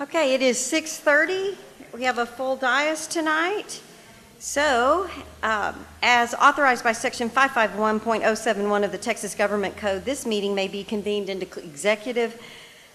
Okay, it is 6:30. We have a full dais tonight. So, as authorized by Section 551.071 of the Texas Government Code, this meeting may be convened into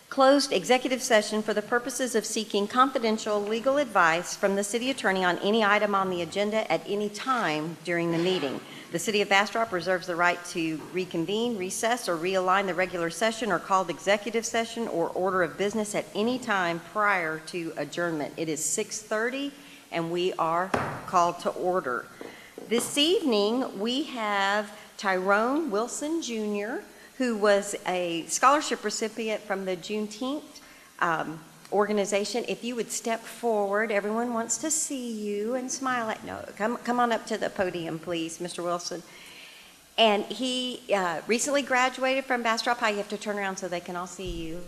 closed executive session for the purposes of seeking confidential legal advice from the city attorney on any item on the agenda at any time during the meeting. The City of Bastrop reserves the right to reconvene, recess, or realign the regular session or called executive session or order of business at any time prior to adjournment. It is 6:30 and we are called to order. This evening we have Tyrone Wilson Jr., who was a scholarship recipient from the Juneteenth organization. If you would step forward, everyone wants to see you and smile at. No, come on up to the podium, please, Mr. Wilson. And he recently graduated from Bastrop High. You have to turn around so they can all see you.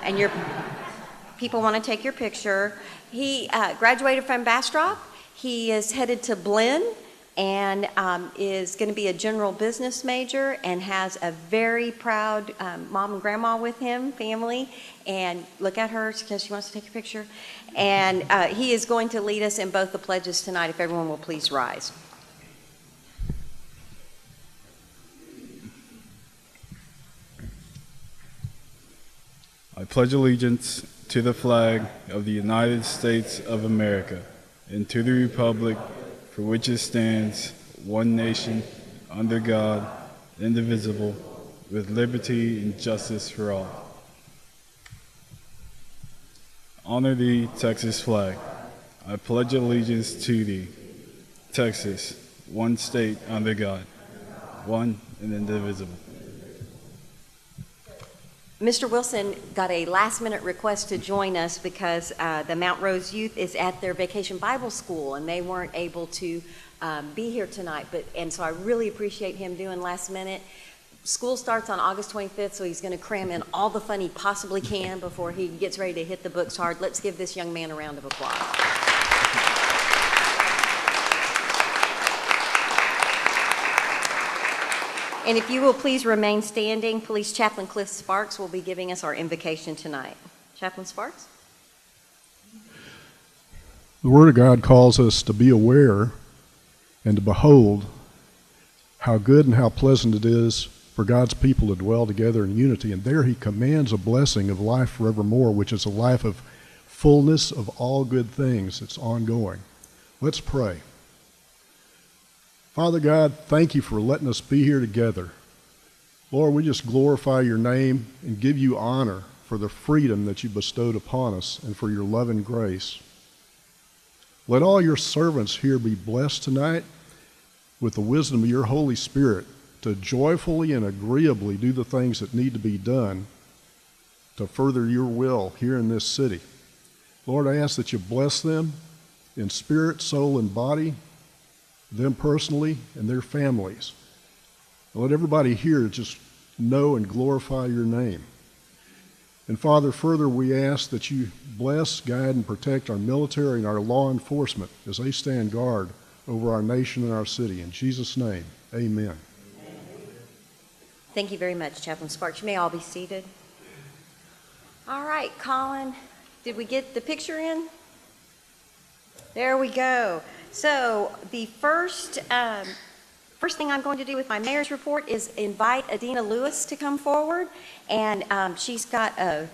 And your people want to take your picture. He graduated from Bastrop. He is headed to Blinn and is going to be a general business major and has a very proud mom and grandma with him, family. And look at her because she wants to take a picture. And he is going to lead us in both the pledges tonight, if everyone will please rise. I pledge allegiance to the flag of the United States of America and to the republic for which it stands, one nation, under God, indivisible, with liberty and justice for all. Honor the Texas flag. I pledge allegiance to thee, Texas, one state under God, one and indivisible. Mr. Wilson got a last-minute request to join us because the Mount Rose Youth is at their Vacation Bible School, and they weren't able to be here tonight. And so I really appreciate him doing last minute. School starts on August 25th, so he's going to cram in all the fun he possibly can before he gets ready to hit the books hard. Let's give this young man a round of applause. And if you will please remain standing, Police Chaplain Cliff Sparks will be giving us our invocation tonight. Chaplain Sparks? The Word of God calls us to be aware and to behold how good and how pleasant it is for God's people to dwell together in unity. And there he commands a blessing of life forevermore, which is a life of fullness of all good things. It's ongoing. Let's pray. Father God, thank you for letting us be here together. Lord, we just glorify your name and give you honor for the freedom that you bestowed upon us and for your love and grace. Let all your servants here be blessed tonight with the wisdom of your Holy Spirit to joyfully and agreeably do the things that need to be done to further your will here in this city. Lord, I ask that you bless them in spirit, soul, and body, them personally and their families. And let everybody here just know and glorify your name. And Father, further we ask that you bless, guide, and protect our military and our law enforcement as they stand guard over our nation and our city. In Jesus' name, amen. Thank you very much, Chaplain Sparks. You may all be seated. All right, Colin, did we get the picture in? There we go. So the first thing I'm going to do with my mayor's report is invite Adina Lewis to come forward, and she's got a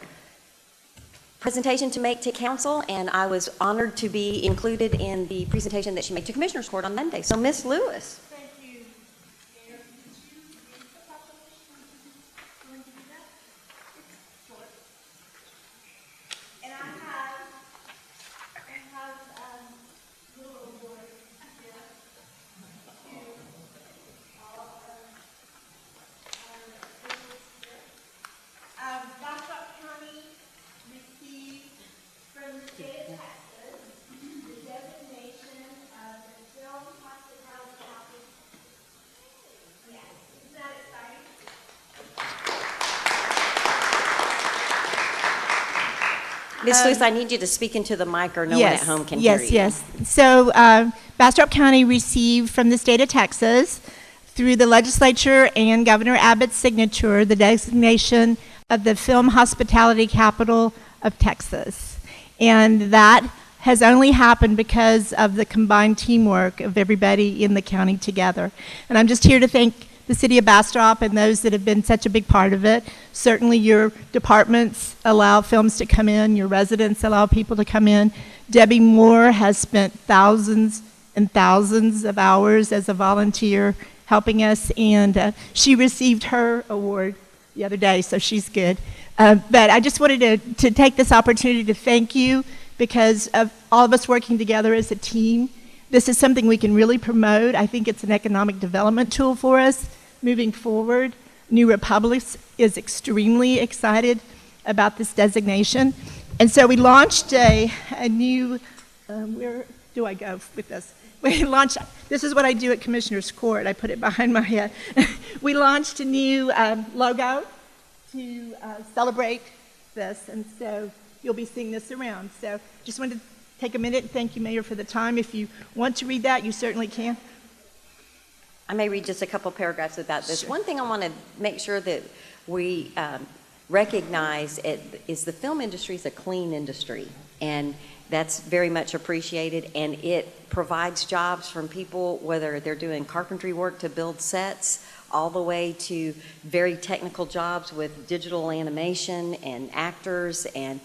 presentation to make to council, and I was honored to be included in the presentation that she made to Commissioner's Court on Monday. So Miss Lewis. Thank you. Mayor, did you read the proclamation? You want to do that? Sure. And I have little boys here to all of our officials here. Bastrop County received from the state of Texas the designation of the Film Hospitality Capital. Yes, isn't that exciting? Miss Lewis, I need you to speak into the mic or no one at home can hear you. Yes. So Bastrop County received from the state of Texas, through the legislature and Governor Abbott's signature, the designation of the Film Hospitality Capital of Texas. And that has only happened because of the combined teamwork of everybody in the county together. And I'm just here to thank the city of Bastrop and those that have been such a big part of it. Certainly your departments allow films to come in, your residents allow people to come in. Debbie Moore has spent thousands and thousands of hours as a volunteer helping us, and she received her award the other day, so she's good. But I just wanted to take this opportunity to thank you because of all of us working together as a team. This is something we can really promote. I think it's an economic development tool for us moving forward. New Republic is extremely excited about this designation. And so we launched a new, where do I go with this? We launched, this is what I do at Commissioner's Court. I put it behind my head. We launched a new logo to celebrate this, and so you'll be seeing this around. So just wanted to take a minute and thank you, Mayor, for the time. If you want to read that, you certainly can. I may read just a couple paragraphs about this. Sure. One thing I want to make sure that we recognize is the film industry is a clean industry, and that's very much appreciated, and it provides jobs from people, whether they're doing carpentry work to build sets, all the way to very technical jobs with digital animation and actors. And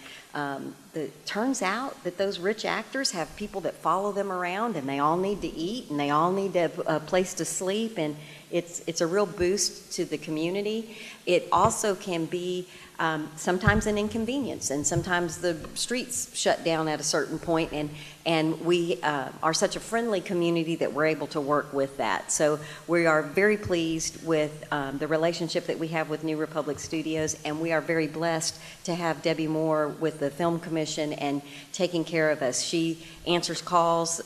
it turns out that those rich actors have people that follow them around, and they all need to eat, and they all need a place to sleep, and it's a real boost to the community. It also can be sometimes an inconvenience, and sometimes the streets shut down at a certain point, and we are such a friendly community that we're able to work with that. So we are very pleased with the relationship that we have with New Republic Studios, and we are very blessed to have Debbie Moore with the Film Commission and taking care of us. She answers calls,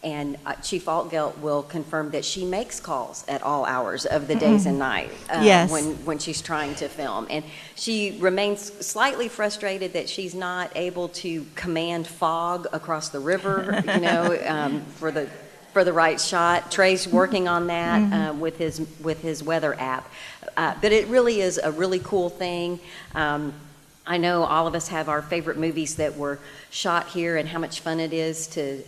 and Chief Altgeld will confirm that she makes calls at all hours of the days and night Yes. when she's trying to film. And she remains slightly frustrated that she's not able to command fog across the river, for the right shot. Trey's working on that with his weather app. But it really is a really cool thing. I know all of us have our favorite movies that were shot here and how much fun it is to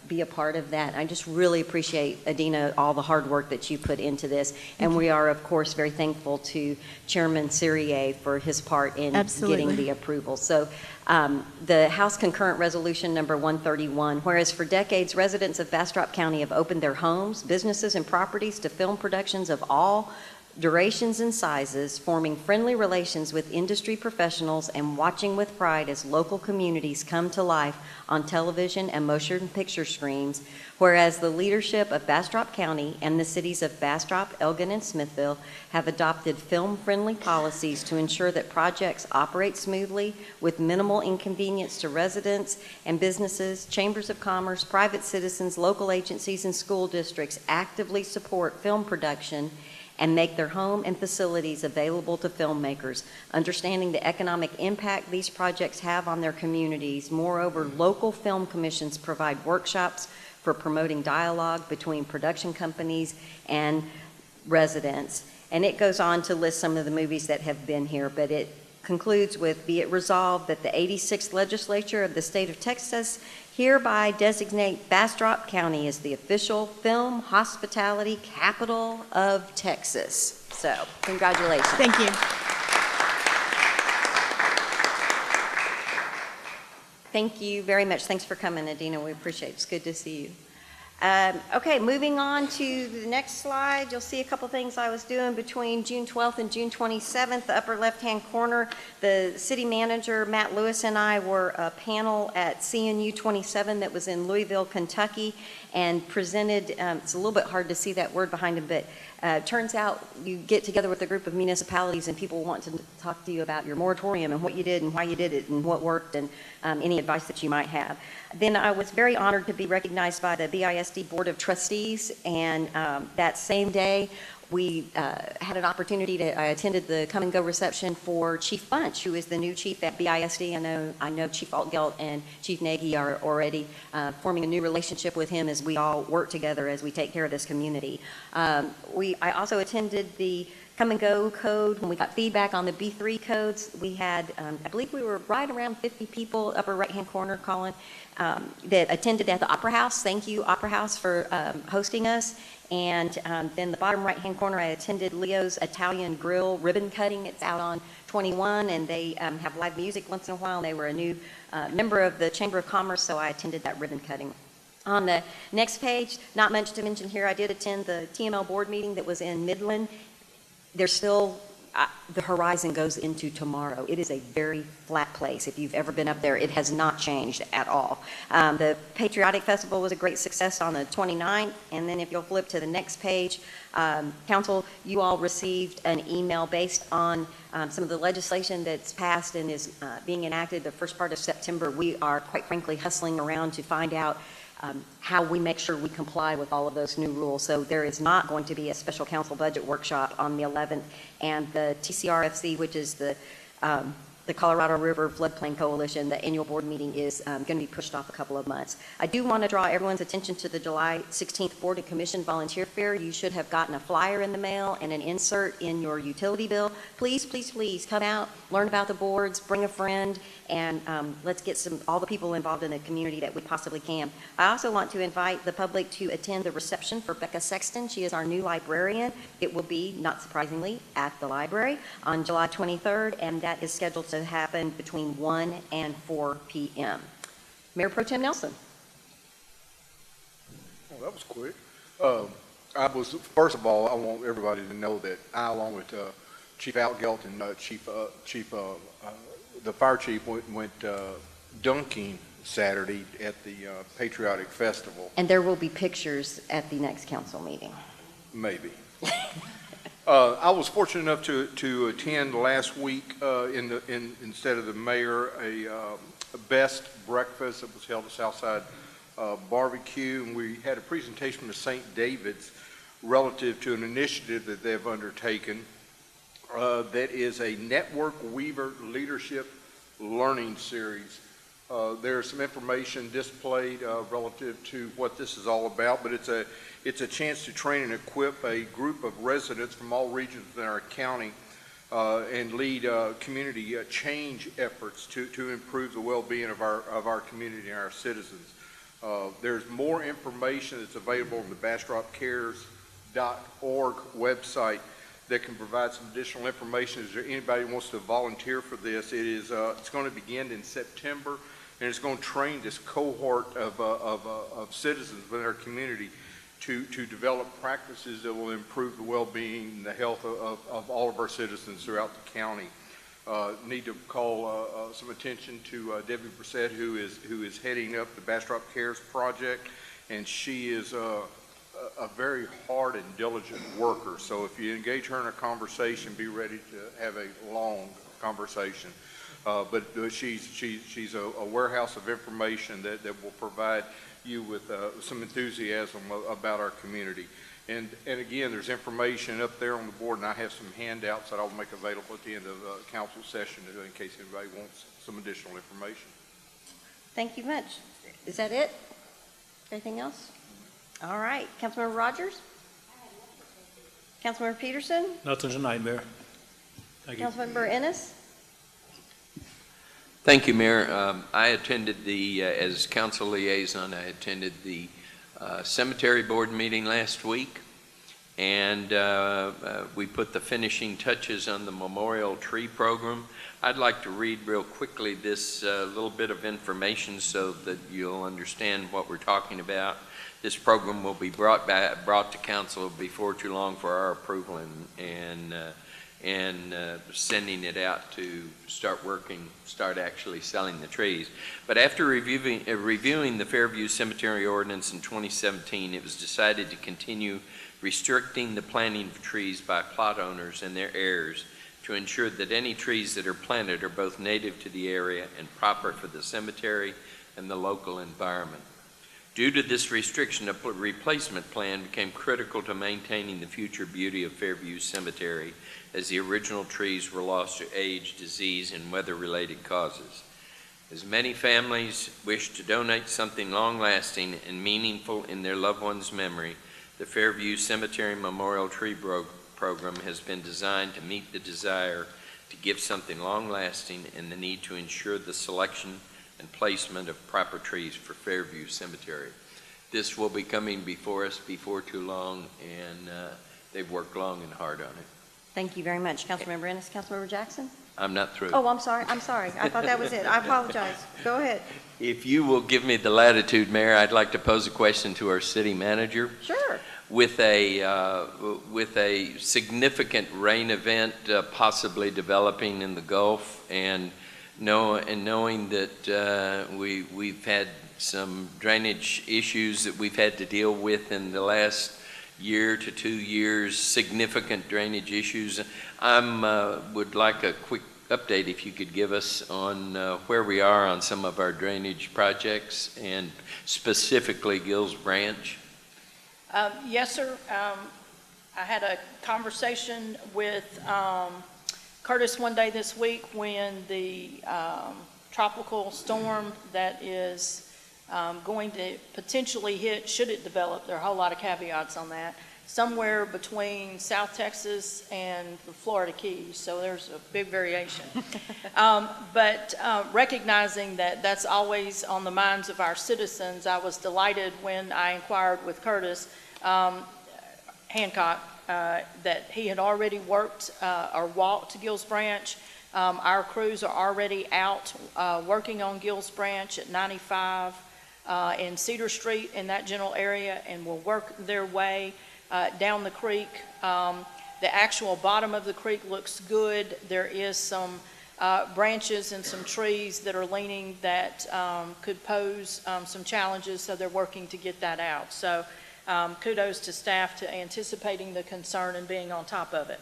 be a part of that. I just really appreciate, Adina, all the hard work that you put into this. And we are, of course, very thankful to Chairman Cyrier for his part in getting the approval. So the House Concurrent Resolution number 131, whereas for decades residents of Bastrop County have opened their homes, businesses, and properties to film productions of all durations and sizes, forming friendly relations with industry professionals and watching with pride as local communities come to life on television and motion picture screens, whereas the leadership of Bastrop County and the cities of Bastrop, Elgin, and Smithville have adopted film-friendly policies to ensure that projects operate smoothly with minimal inconvenience to residents and businesses, chambers of commerce, private citizens, local agencies, and school districts actively support film production and make their home and facilities available to filmmakers, understanding the economic impact these projects have on their communities. Moreover, local film commissions provide workshops for promoting dialogue between production companies and residents. And it goes on to list some of the movies that have been here, but it concludes with, be it resolved that the 86th legislature of the state of Texas hereby designate Bastrop County as the official film hospitality capital of Texas. So, congratulations. Thank you. Thank you very much. Thanks for coming, Adina. We appreciate it. It's good to see you. Okay, moving on to the next slide. You'll see a couple things I was doing between June 12th and June 27th. The upper left-hand corner, the city manager, Matt Lewis, and I were a panel at CNU 27 that was in Louisville, Kentucky, and presented, it's a little bit hard to see that word behind him, but turns out you get together with a group of municipalities and people want to talk to you about your moratorium and what you did and why you did it and what worked and any advice that you might have. Then I was very honored to be recognized by the BISD Board of Trustees, and that same day we had an opportunity I attended the come and go reception for Chief Bunch, who is the new chief at BISD. I know Chief Altgeld and Chief Nagy are already forming a new relationship with him as we all work together as we take care of this community. I also attended the come and go code. When we got feedback on the B3 codes, we had, I believe we were right around 50 people, upper right-hand corner, Colin, that attended at the Opera House. Thank you, Opera House, for hosting us. And then the bottom right-hand corner, I attended Leo's Italian Grill ribbon cutting. It's out on 21, and they have live music once in a while. And they were a new member of the Chamber of Commerce, so I attended that ribbon cutting. On the next page, not much to mention here, I did attend the TML board meeting that was in Midland. There's still, the horizon goes into tomorrow. It is a very flat place. If you've ever been up there, it has not changed at all. The Patriotic Festival was a great success on the 29th, and then if you'll flip to the next page, Council, you all received an email based on some of the legislation that's passed and is being enacted the first part of September. We are, quite frankly, hustling around to find out how we make sure we comply with all of those new rules. So there is not going to be a special council budget workshop on the 11th, and the TCRFC, which is the Colorado River Floodplain Coalition, the annual board meeting is going to be pushed off a couple of months. I do want to draw everyone's attention to the July 16th Board and Commission Volunteer Fair. You should have gotten a flyer in the mail and an insert in your utility bill. Please, please, please come out, learn about the boards, bring a friend, and let's get all the people involved in the community that we possibly can. I also want to invite the public to attend the reception for Becca Sexton. She is our new librarian. It will be, not surprisingly, at the library on July 23rd, and that is scheduled to happen between 1 and 4 p.m. Mayor Pro Tem Nelson. Well, that was quick. First of all, I want everybody to know that I, along with Chief Outgelt and the fire chief, went dunking Saturday at the Patriotic Festival. And there will be pictures at the next council meeting. Maybe. I was fortunate enough to attend last week instead of the mayor a best breakfast that was held at Southside Barbecue, and we had a presentation from St. David's relative to an initiative that they've undertaken that is a Network Weaver Leadership Learning Series. There's some information displayed relative to what this is all about, but it's a chance to train and equip a group of residents from all regions in our county and lead community change efforts to improve the well-being of our community and our citizens. There's more information that's available on the BastropCares.org website that can provide some additional information. Is there anybody who wants to volunteer for this? It's going to begin in September, and it's going to train this cohort of citizens within our community to develop practices that will improve the well-being and the health of all of our citizens throughout the county. Need to call some attention to Debbie Brissett, who is heading up the Bastrop Cares project, and she is a very hard and diligent worker. So if you engage her in a conversation, be ready to have a long conversation. But she's a warehouse of information that will provide you with some enthusiasm about our community. And again, there's information up there on the board, and I have some handouts that I'll make available at the end of the council session in case anybody wants some additional information. Thank you much. Is that it? Anything else? All right. Councilmember Rogers? Councilmember Peterson? Nothing tonight, Mayor. Thank you. Councilmember Ennis? Thank you, Mayor. I attended as council liaison, I attended the cemetery board meeting last week, and we put the finishing touches on the memorial tree program. I'd like to read real quickly this little bit of information so that you'll understand what we're talking about. This program will be brought to council before too long for our approval and sending it out to start actually selling the trees. But after reviewing the Fairview Cemetery Ordinance in 2017, it was decided to continue restricting the planting of trees by plot owners and their heirs to ensure that any trees that are planted are both native to the area and proper for the cemetery and the local environment. Due to this restriction, a replacement plan became critical to maintaining the future beauty of Fairview Cemetery, as the original trees were lost to age, disease, and weather-related causes. As many families wish to donate something long-lasting and meaningful in their loved one's memory, the Fairview Cemetery Memorial Tree program has been designed to meet the desire to give something long-lasting and the need to ensure the selection and placement of proper trees for Fairview Cemetery. This will be coming before us before too long, and they've worked long and hard on it. Thank you very much. Councilmember Ennis. Councilmember Jackson? I'm not through. Oh, I'm sorry. I thought that was it. I apologize. Go ahead. If you will give me the latitude, Mayor, I'd like to pose a question to our city manager. Sure. With a significant rain event possibly developing in the Gulf, and knowing that we've had some drainage issues that we've had to deal with in the last year to 2 years, significant drainage issues, would like a quick update if you could give us on where we are on some of our drainage projects, and specifically Gills Branch. Yes, sir. I had a conversation with Curtis one day this week when the tropical storm that is going to potentially hit, should it develop, there are a whole lot of caveats on that, somewhere between South Texas and the Florida Keys, so there's a big variation. But recognizing that that's always on the minds of our citizens, I was delighted when I inquired with Curtis Hancock that he had already worked or walked to Gills Branch. Our crews are already out working on Gills Branch at 95 in Cedar Street in that general area, and will work their way down the creek. The actual bottom of the creek looks good. There is some branches and some trees that are leaning that could pose some challenges, so they're working to get that out. So kudos to staff to anticipating the concern and being on top of it.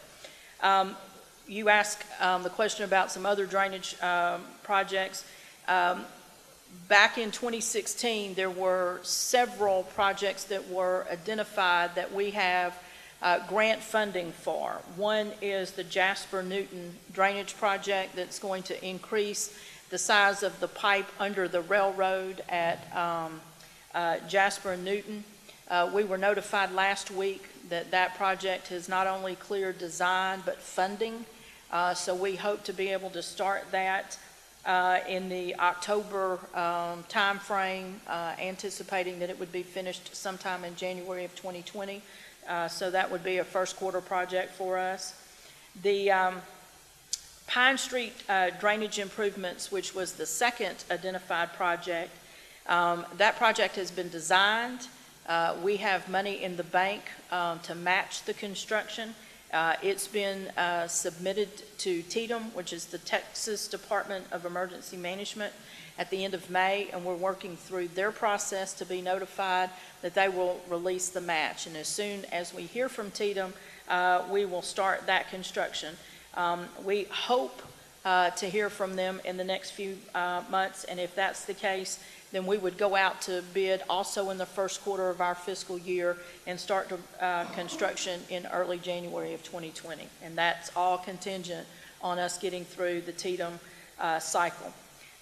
You asked the question about some other drainage projects. Back in 2016, there were several projects that were identified that we have grant funding for. One is the Jasper Newton drainage project that's going to increase the size of the pipe under the railroad at Jasper and Newton. We were notified last week that that project has not only cleared design but funding, so we hope to be able to start that in the October time frame, anticipating that it would be finished sometime in January of 2020. So that would be a first quarter project for us. The Pine Street drainage improvements, which was the second identified project, that project has been designed. We have money in the bank to match the construction. It's been submitted to TEDM, which is the Texas Department of Emergency Management, at the end of May, and we're working through their process to be notified that they will release the match. And as soon as we hear from TEDM, we will start that construction. We hope to hear from them in the next few months, and if that's the case, then we would go out to bid also in the first quarter of our fiscal year and start construction in early January of 2020. And that's all contingent on us getting through the TEDM cycle.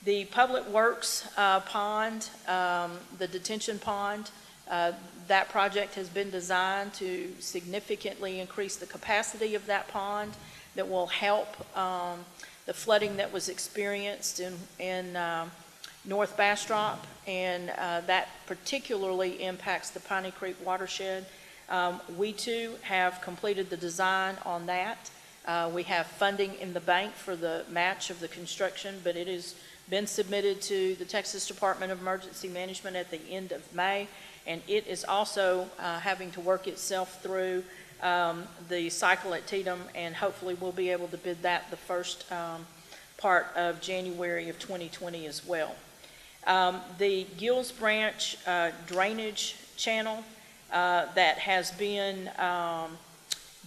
The Public Works pond, the detention pond, that project has been designed to significantly increase the capacity of that pond that will help the flooding that was experienced in North Bastrop, and that particularly impacts the Piney Creek watershed. We too have completed the design on that. We have funding in the bank for the match of the construction, but it has been submitted to the Texas Department of Emergency Management at the end of May, and it is also having to work itself through the cycle at TEDM, and hopefully we'll be able to bid that the first part of January of 2020 as well. The Gills Branch drainage channel that has been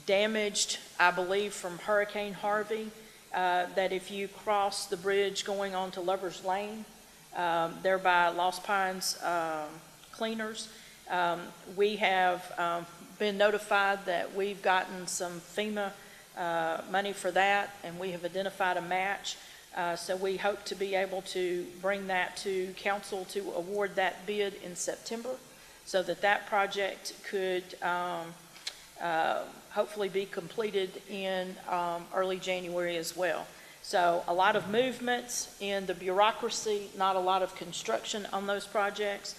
damaged, I believe, from Hurricane Harvey, that if you cross the bridge going on to Lover's Lane, there by Lost Pines Cleaners, we have been notified that we've gotten some FEMA money for that, and we have identified a match. So we hope to be able to bring that to council to award that bid in September, so that that project could hopefully be completed in early January as well. So a lot of movements in the bureaucracy, not a lot of construction on those projects.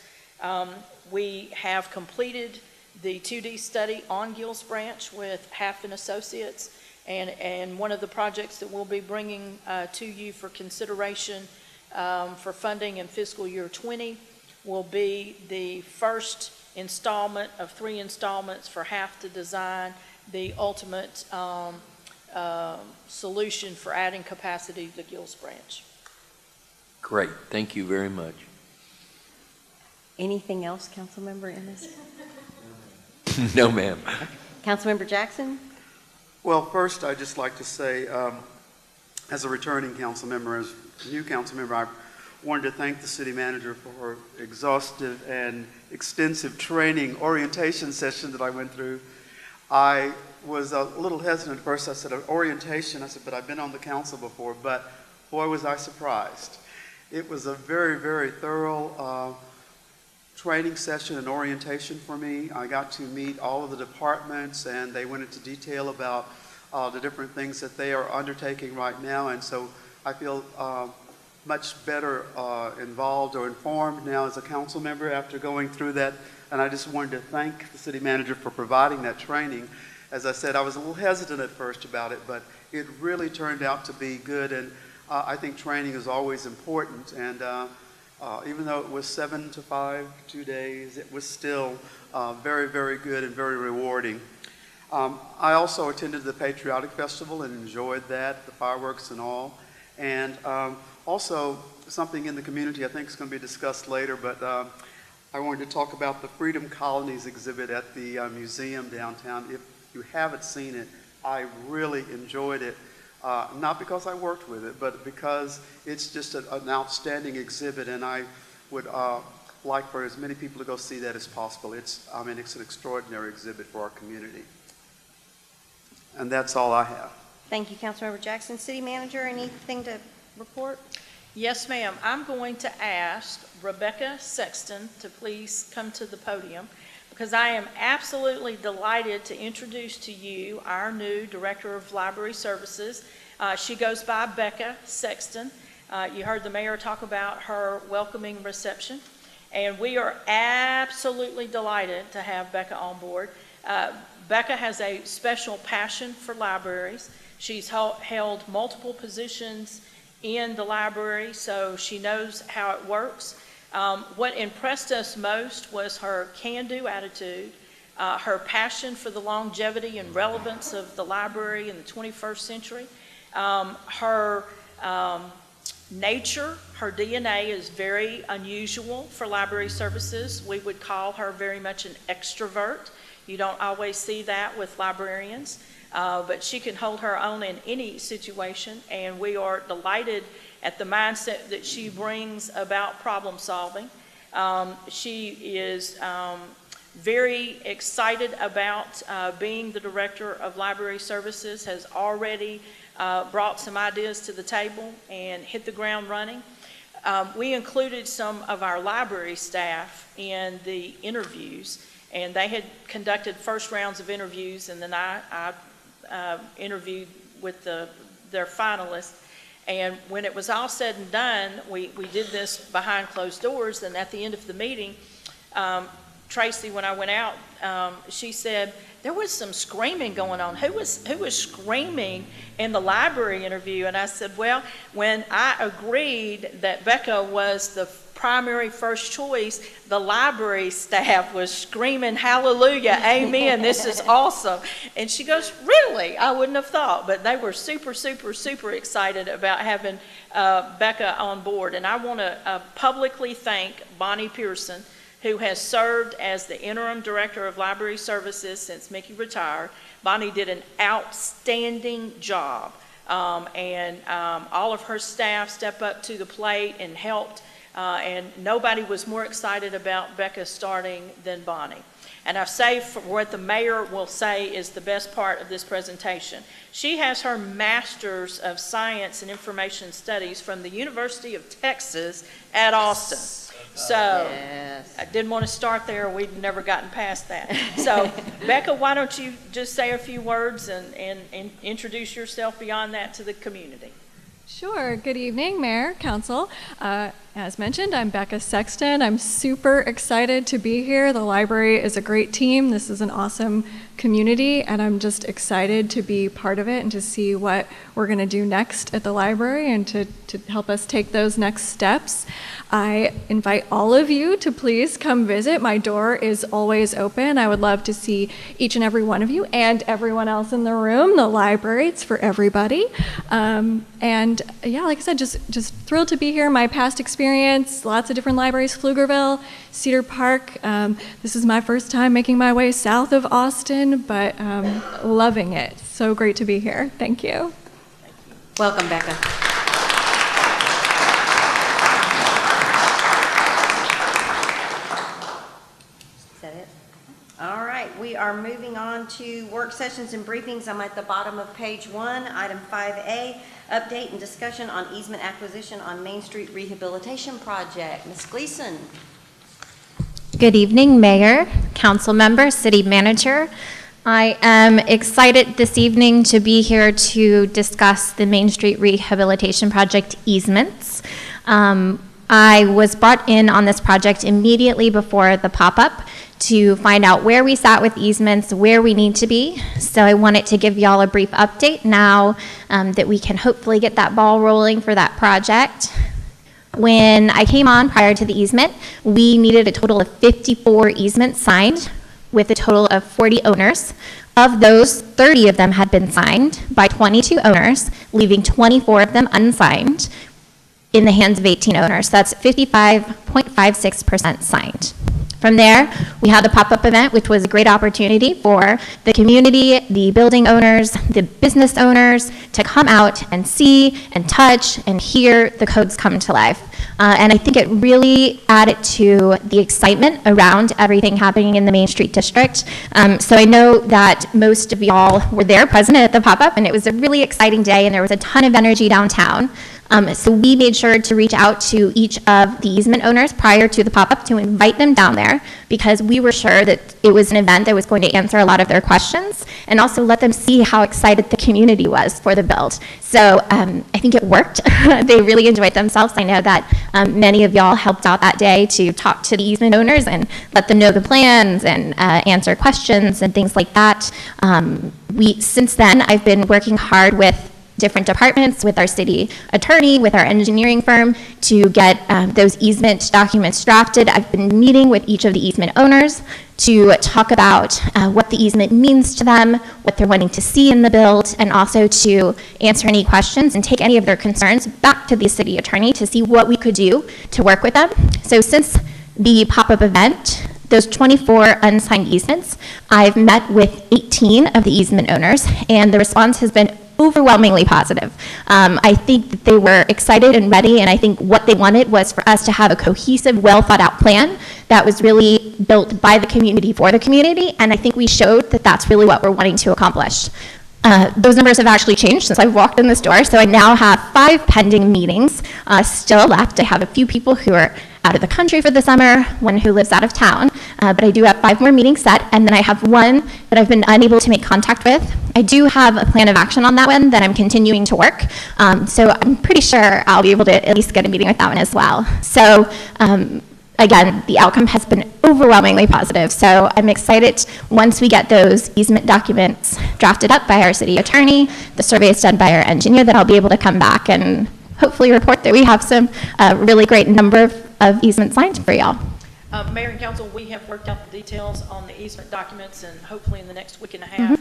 We have completed the 2D study on Gills Branch with Half and Associates, and one of the projects that we'll be bringing to you for consideration for funding in fiscal year 20 will be the first installment of 3 installments for Half to design the ultimate solution for adding capacity to Gills Branch. Great, thank you very much. Anything else, Councilmember Ennis? No, ma'am. Councilmember Jackson? Well, first, I'd just like to say, as a returning council member, as a new council member, I wanted to thank the city manager for her exhaustive and extensive training orientation session that I went through. I was a little hesitant at first. I said, orientation, I said, but I've been on the council before, but boy, was I surprised. It was a very, very thorough training session and orientation for me. I got to meet all of the departments, and they went into detail about the different things that they are undertaking right now, and so I feel much better involved or informed now as a council member after going through that, and I just wanted to thank the city manager for providing that training. As I said, I was a little hesitant at first about it, but it really turned out to be good, and I think training is always important, and even though it was 7 to 5, 2 days, it was still very, very good and very rewarding. I also attended the Patriotic Festival and enjoyed that, the fireworks and all. And also something in the community I think is going to be discussed later, but I wanted to talk about the Freedom Colonies exhibit at the museum downtown. If you haven't seen it, I really enjoyed it. Not because I worked with it, but because it's just an outstanding exhibit, and I would like for as many people to go see that as possible. It's an extraordinary exhibit for our community. And that's all I have. Thank you, Councilmember Jackson. City Manager, anything to report? Yes, ma'am. I'm going to ask Rebecca Sexton to please come to the podium, because I am absolutely delighted to introduce to you our new Director of Library Services. She goes by Becca Sexton. You heard the mayor talk about her welcoming reception, and we are absolutely delighted to have Becca on board. Becca has a special passion for libraries. She's held multiple positions in the library, so she knows how it works. What impressed us most was her can-do attitude, her passion for the longevity and relevance of the library in the 21st century. Her nature, her DNA is very unusual for library services. We would call her very much an extrovert. You don't always see that with librarians, but she can hold her own in any situation, and we are delighted at the mindset that she brings about problem solving. She is very excited about being the Director of Library Services, has already brought some ideas to the table and hit the ground running. We included some of our library staff in the interviews, and they had conducted first rounds of interviews, and then I interviewed with their finalists. And when it was all said and done, we did this behind closed doors, and at the end of the meeting, Tracy, when I went out, she said, there was some screaming going on. Who was screaming in the library interview? And I said, well, when I agreed that Becca was the primary first choice, the library staff was screaming, hallelujah, amen, this is awesome. And she goes, really? I wouldn't have thought. But they were super, super, super excited about having Becca on board. And I want to publicly thank Bonnie Pearson, who has served as the interim Director of Library Services since Mickey retired. Bonnie did an outstanding job, and all of her staff stepped up to the plate and helped, and nobody was more excited about Becca starting than Bonnie. And I say for what the mayor will say is the best part of this presentation. She has her Master's of Science and Information Studies from the University of Texas at Austin. So Yes. I didn't want to start there. We've never gotten past that. So Becca, why don't you just say a few words and introduce yourself beyond that to the community? Sure. Good evening, Mayor, Council. As mentioned, I'm Becca Sexton. I'm super excited to be here. The library is a great team. This is an awesome community, and I'm just excited to be part of it and to see what we're going to do next at the library and to help us take those next steps. I invite all of you to please come visit. My door is always open. I would love to see each and every one of you and everyone else in the room. The library, it's for everybody. And yeah, like I said, just thrilled to be here. My past experience, lots of different libraries, Pflugerville, Cedar Park. This is my first time making my way south of Austin, but loving it. So great to be here. Thank you. Welcome, Becca. Is that it? All right, we are moving on to work sessions and briefings. I'm at the bottom of page 1, item 5A, update and discussion on easement acquisition on Main Street Rehabilitation Project. Ms. Gleason. Good evening, Mayor, Council Member, City Manager. I am excited this evening to be here to discuss the Main Street Rehabilitation Project easements. I was brought in on this project immediately before the pop-up to find out where we sat with easements, where we need to be. So I wanted to give y'all a brief update now that we can hopefully get that ball rolling for that project. When I came on prior to the easement, we needed a total of 54 easements signed with a total of 40 owners. Of those, 30 of them had been signed by 22 owners, leaving 24 of them unsigned in the hands of 18 owners. That's 55.56% signed. From there, we had the pop-up event, which was a great opportunity for the community, the building owners, the business owners to come out and see and touch and hear the codes come to life. And I think it really added to the excitement around everything happening in the Main Street District. So I know that most of y'all were there present at the pop-up, and it was a really exciting day, and there was a ton of energy downtown. So we made sure to reach out to each of the easement owners prior to the pop-up to invite them down there, because we were sure that it was an event that was going to answer a lot of their questions and also let them see how excited the community was for the build. So I think it worked. They really enjoyed themselves. I know that many of y'all helped out that day to talk to the easement owners and let them know the plans and answer questions and things like that. Since then, I've been working hard with different departments, with our city attorney, with our engineering firm, to get those easement documents drafted. I've been meeting with each of the easement owners to talk about what the easement means to them, what they're wanting to see in the build, and also to answer any questions and take any of their concerns back to the city attorney to see what we could do to work with them. So since the pop-up event, those 24 unsigned easements, I've met with 18 of the easement owners, and the response has been overwhelmingly positive. I think that they were excited and ready, and I think what they wanted was for us to have a cohesive, well thought out plan that was really built by the community for the community, and I think we showed that that's really what we're wanting to accomplish. Those numbers have actually changed since I've walked in this door, so I now have 5 pending meetings still left. I have a few people who are out of the country for the summer, one who lives out of town, but I do have 5 more meetings set, and then I have one that I've been unable to make contact with. I do have a plan of action on that one that I'm continuing to work, so I'm pretty sure I'll be able to at least get a meeting with that one as well. So again, the outcome has been overwhelmingly positive, so I'm excited once we get those easement documents drafted up by our city attorney, the surveys done by our engineer, that I'll be able to come back and hopefully report that we have some really great number of easements signed for y'all. Mayor and Council, we have worked out the details on the easement documents, and hopefully in the next week and a half,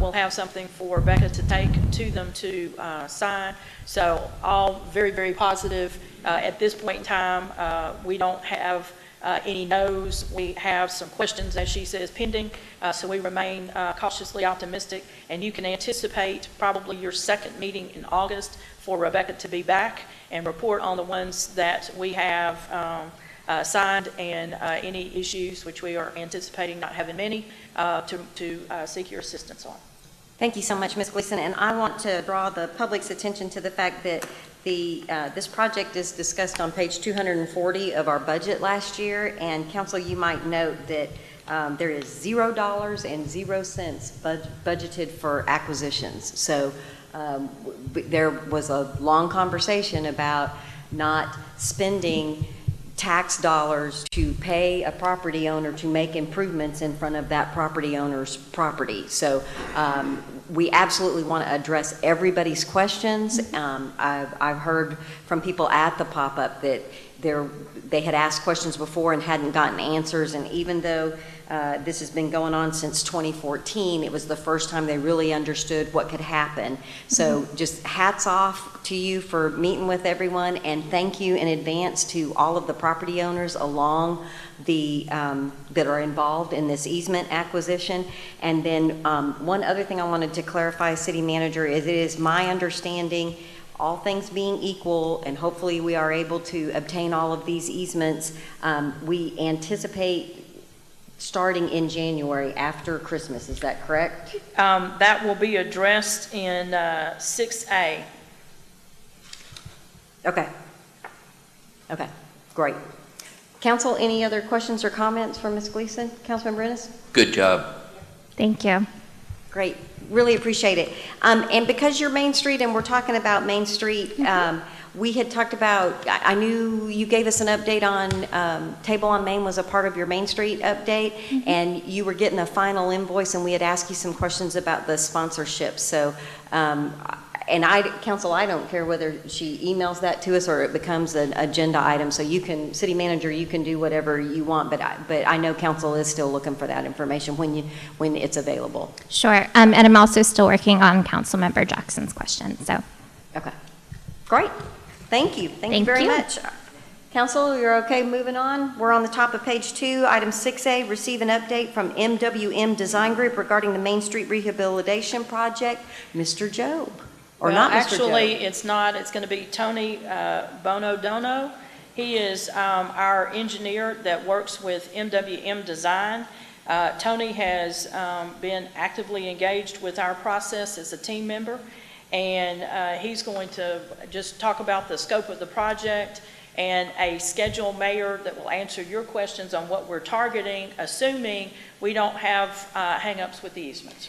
we'll have something for Becca to take to them to sign. So all very, very positive. At this point in time, we don't have any no's. We have some questions, as she says, pending. So we remain cautiously optimistic, and you can anticipate probably your second meeting in August for Rebecca to be back and report on the ones that we have signed, and any issues, which we are anticipating not having many, to seek your assistance on. Thank you so much, Ms. Gleason. And I want to draw the public's attention to the fact that This project is discussed on page 240 of our budget last year, and council, you might note that there is $0 and 0 cents budgeted for acquisitions. So there was a long conversation about not spending tax dollars to pay a property owner to make improvements in front of that property owner's property. So we absolutely want to address everybody's questions. I've heard from people at the pop-up that they had asked questions before and hadn't gotten answers, and even though this has been going on since 2014, it was the first time they really understood what could happen. So just hats off to you for meeting with everyone, and thank you in advance to all of the property owners along the that are involved in this easement acquisition. And then one other thing I wanted to clarify, City Manager, is it is my understanding, all things being equal, and hopefully we are able to obtain all of these easements, we anticipate starting in January after Christmas. Is that correct? That will be addressed in 6A. Okay. Okay, great. Council, any other questions or comments for Ms. Gleason? Councilmember Ennis? Good job. Thank you. Great, really appreciate it. And because you're Main Street and we're talking about Main Street, we had talked about, I knew you gave us an update on, Table on Main was a part of your Main Street update, and you were getting a final invoice, and we had asked you some questions about the sponsorship. So, and Council, I don't care whether she emails that to us or it becomes an agenda item, so you can, City Manager, you can do whatever you want, but I know Council is still looking for that information when it's available. Sure. And I'm also still working on Councilmember Jackson's question, so. Okay, great. Thank you. Thank you very much. Council, you're okay moving on? We're on the top of page 2, item 6A, receive an update from MWM Design Group regarding the Main Street Rehabilitation Project. Mr. Job, or Well, not Mr. actually, Job? it's not. It's going to be Tony Bonodono. He is our engineer that works with MWM Design. Tony has been actively engaged with our process as a team member, and he's going to just talk about the scope of the project and a schedule, Mayor, that will answer your questions on what we're targeting, assuming we don't have hang-ups with the easements.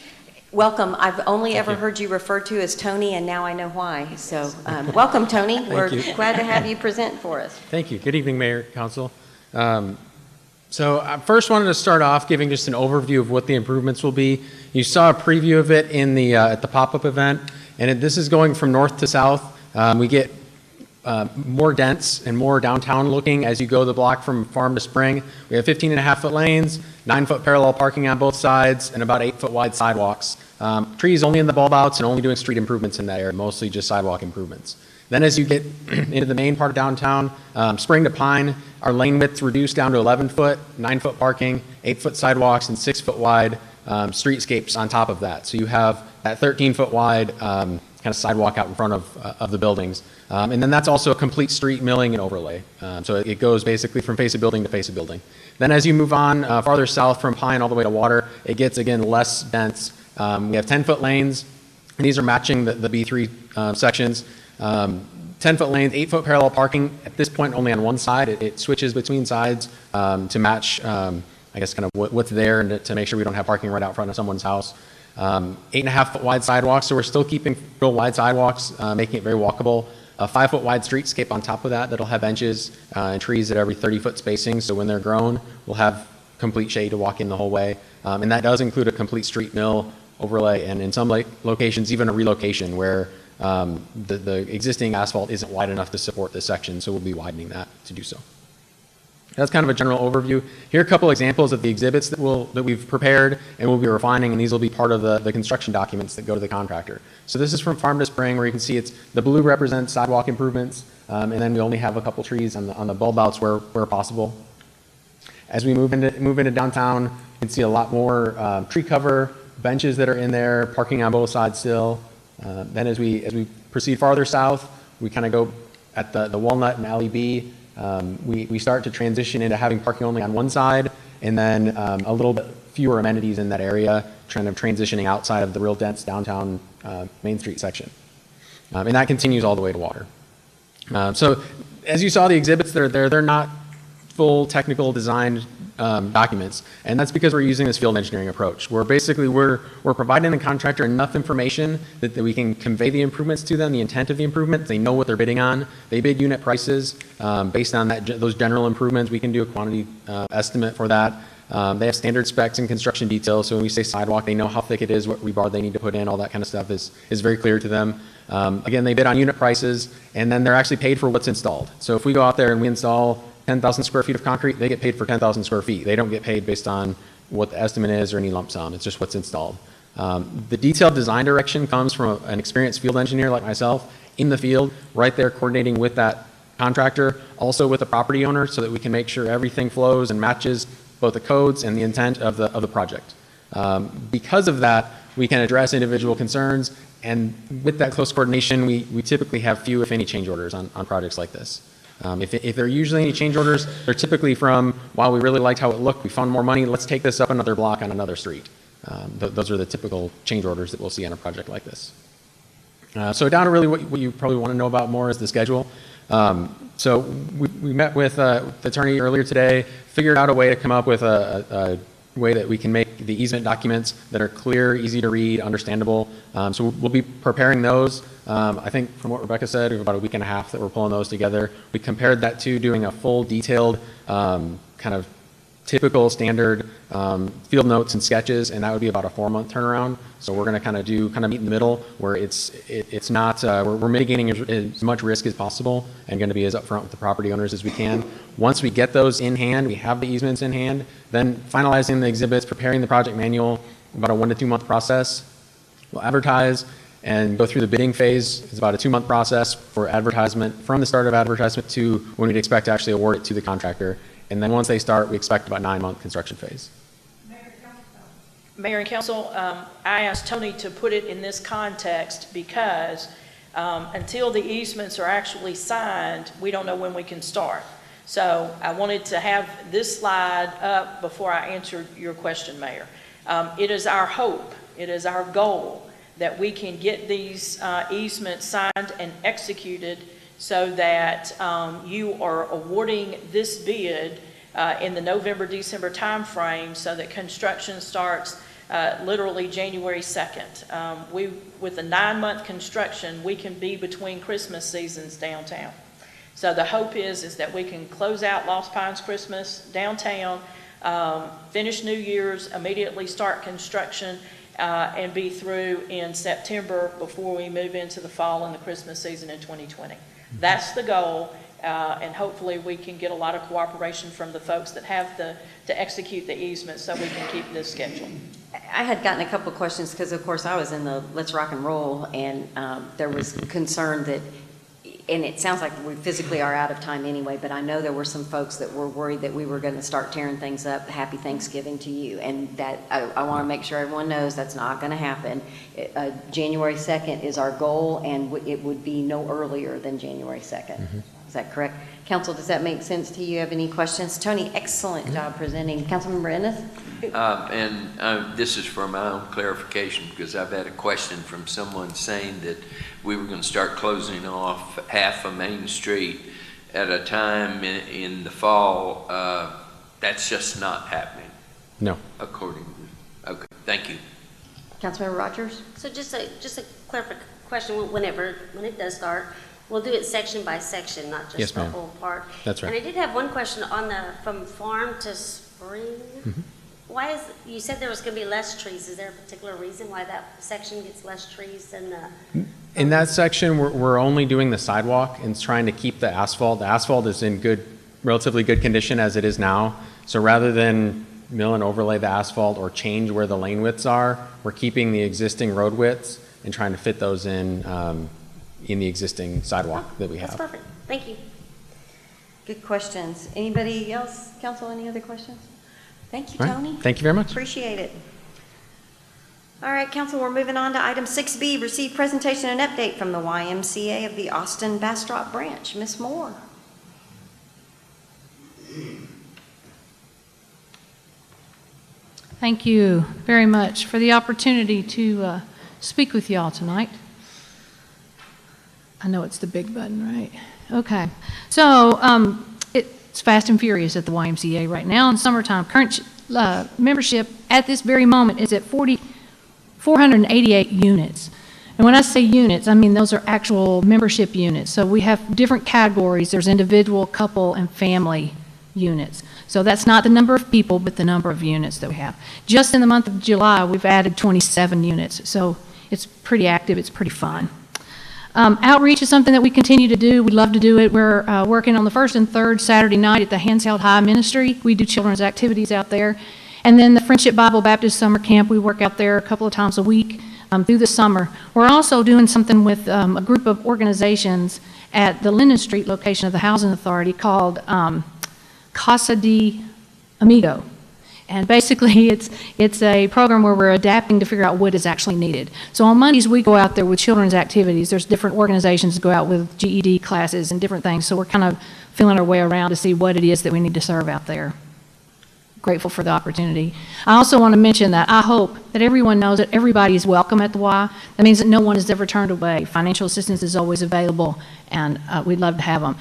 Welcome. I've only ever heard you referred to as Tony, and now I know why. So welcome, Tony. We're glad to have you present for us. Thank you. Good evening, Mayor, Council. So I first wanted to start off giving just an overview of what the improvements will be. You saw a preview of it in the at the pop-up event, and this is going from north to south. We get more dense and more downtown looking as you go the block from Farm to Spring. We have 15.5-foot lanes, 9-foot parallel parking on both sides, and about 8-foot wide sidewalks. Trees only in the bulb outs and only doing street improvements in that area, mostly just sidewalk improvements. Then as you get into the main part of downtown, Spring to Pine, our lane width reduced down to 11-foot, 9-foot parking, 8-foot sidewalks, and 6-foot wide streetscapes on top of that. So you have that 13-foot wide kind of sidewalk out in front of the buildings. And then that's also a complete street milling and overlay. So it goes basically from face of building to face of building. Then as you move on farther south from Pine all the way to Water, it gets, again, less dense. We have 10-foot lanes, and these are matching the B3 sections. 10-foot lanes, 8-foot parallel parking, at this point only on one side. It switches between sides to match, I guess, kind of what's there and to make sure we don't have parking right out front of someone's house. 8.5-foot wide sidewalks, so we're still keeping real wide sidewalks, making it very walkable. A 5-foot wide streetscape on top of that that'll have benches and trees at every 30-foot spacing, so when they're grown, we'll have complete shade to walk in the whole way. And that does include a complete street mill overlay, and in some locations, even a relocation where the existing asphalt isn't wide enough to support this section, so we'll be widening that to do so. That's kind of a general overview. Here are a couple examples of the exhibits that we've prepared and we'll be refining, and these will be part of the construction documents that go to the contractor. So this is from Farm to Spring, where you can see the blue represents sidewalk improvements, and then we only have a couple trees on the bulb outs where possible. As we move into downtown, you can see a lot more tree cover, benches that are in there, parking on both sides still. Then as we proceed farther south, we kind of go at the Walnut and Alley B. We start to transition into having parking only on one side, and then a little bit fewer amenities in that area, kind of transitioning outside of the real dense downtown Main Street section. And that continues all the way to Water. So as you saw, the exhibits that are there, they're not full technical design documents, and that's because we're using this field engineering approach, where basically we're providing the contractor enough information that we can convey the improvements to them, the intent of the improvement. They know what they're bidding on. They bid unit prices based on those general improvements. We can do a quantity estimate for that. They have standard specs and construction details, so when we say sidewalk, they know how thick it is, what rebar they need to put in, all that kind of stuff is very clear to them. Again, they bid on unit prices, and then they're actually paid for what's installed. So if we go out there and we install 10,000 square feet of concrete, they get paid for 10,000 square feet. They don't get paid based on what the estimate is or any lump sum. It's just what's installed. The detailed design direction comes from an experienced field engineer like myself in the field, right there coordinating with that contractor, also with the property owner, so that we can make sure everything flows and matches both the codes and the intent of the project. Because of that, we can address individual concerns, and with that close coordination, we typically have few, if any, change orders on projects like this. If there are usually any change orders, they're typically from, while we really liked how it looked, we found more money, let's take this up another block on another street. Those are the typical change orders that we'll see on a project like this. So down to really what you probably want to know about more is the schedule. So we met with the attorney earlier today, figured out a way to come up with a way that we can make the easement documents that are clear, easy to read, understandable. So we'll be preparing those. I think from what Rebecca said, about a week and a half that we're pulling those together. We compared that to doing a full detailed kind of typical standard field notes and sketches, and that would be about a 4-month turnaround. So we're going to kind of meet in the middle, where it's not we're mitigating as much risk as possible and going to be as upfront with the property owners as we can. Once we get those in hand, we have the easements in hand, then finalizing the exhibits, preparing the project manual, about a 1 to 2 month process. We'll advertise and go through the bidding phase. It's about a 2-month process for advertisement, from the start of advertisement to when we'd expect to actually award it to the contractor. And then once they start, we expect about a 9-month construction phase. Mayor and Council, I asked Tony to put it in this context because until the easements are actually signed, we don't know when we can start. So I wanted to have this slide up before I answer your question, Mayor. It is our hope, it is our goal that we can get these easements signed and executed so that you are awarding this bid in the November-December timeframe, so that construction starts literally January 2nd. With a 9-month construction, we can be between Christmas seasons downtown. So the hope is that we can close out Lost Pines Christmas downtown, finish New Year's, immediately start construction, and be through in September before we move into the fall and the Christmas season in 2020. That's the goal, and hopefully we can get a lot of cooperation from the folks that have to execute the easement so we can keep this schedule. I had gotten a couple of questions because, of course, I was in the Let's Rock and Roll, and there was concern that, and it sounds like we physically are out of time anyway, but I know there were some folks that were worried that we were going to start tearing things up. Happy Thanksgiving to you. And that I want to make sure everyone knows that's not going to happen. January 2nd is our goal, and it would be no earlier than January 2nd. Mm-hmm. Is that correct? Council, does that make sense to you? Have any questions? Tony, excellent job presenting. Councilmember Ennis? This is for my own clarification, because I've had a question from someone saying that we were going to start closing off half of Main Street at a time in the fall. That's just not happening. No. Okay, thank you. Councilmember Rogers? So just a clarification question, when it does start, we'll do it section by section, not just yes, the whole part. That's right. And I did have one question on from farm to spring. Mm-hmm. Why you said there was going to be less trees. Is there a particular reason why that section gets less trees than the? In that section, we're only doing the sidewalk and trying to keep the asphalt. The asphalt is in relatively good condition as it is now. So rather than mill and overlay the asphalt or change where the lane widths are, we're keeping the existing road widths and trying to fit those in the existing sidewalk that we have. That's perfect. Thank you. Good questions. Anybody else? Council, any other questions? Thank you, Tony. Thank you very much. Appreciate it. All right, Council, we're moving on to item 6B, receive presentation and update from the YMCA of the Austin Bastrop branch. Ms. Moore. Thank you very much for the opportunity to speak with you all tonight. I know it's the big button, right? Okay. So it's fast and furious at the YMCA right now in summertime. Current membership at this very moment is at 488 units. And when I say units, I mean those are actual membership units. So we have different categories. There's individual, couple, and family units. So that's not the number of people, but the number of units that we have. Just in the month of July, we've added 27 units. So it's pretty active. It's pretty fun. Outreach is something that we continue to do. We love to do it. We're working on the first and third Saturday night at the Hands Held High Ministry. We do children's activities out there. And then the Friendship Bible Baptist Summer Camp, we work out there a couple of times a week through the summer. We're also doing something with a group of organizations at the Linden Street location of the Housing Authority called Casa de Amigo. And basically, it's a program where we're adapting to figure out what is actually needed. So on Mondays, we go out there with children's activities. There's different organizations that go out with GED classes and different things. So we're kind of feeling our way around to see what it is that we need to serve out there. Grateful for the opportunity. I also want to mention that I hope that everyone knows that everybody is welcome at the Y. That means that no one is ever turned away. Financial assistance is always available, and we'd love to have them.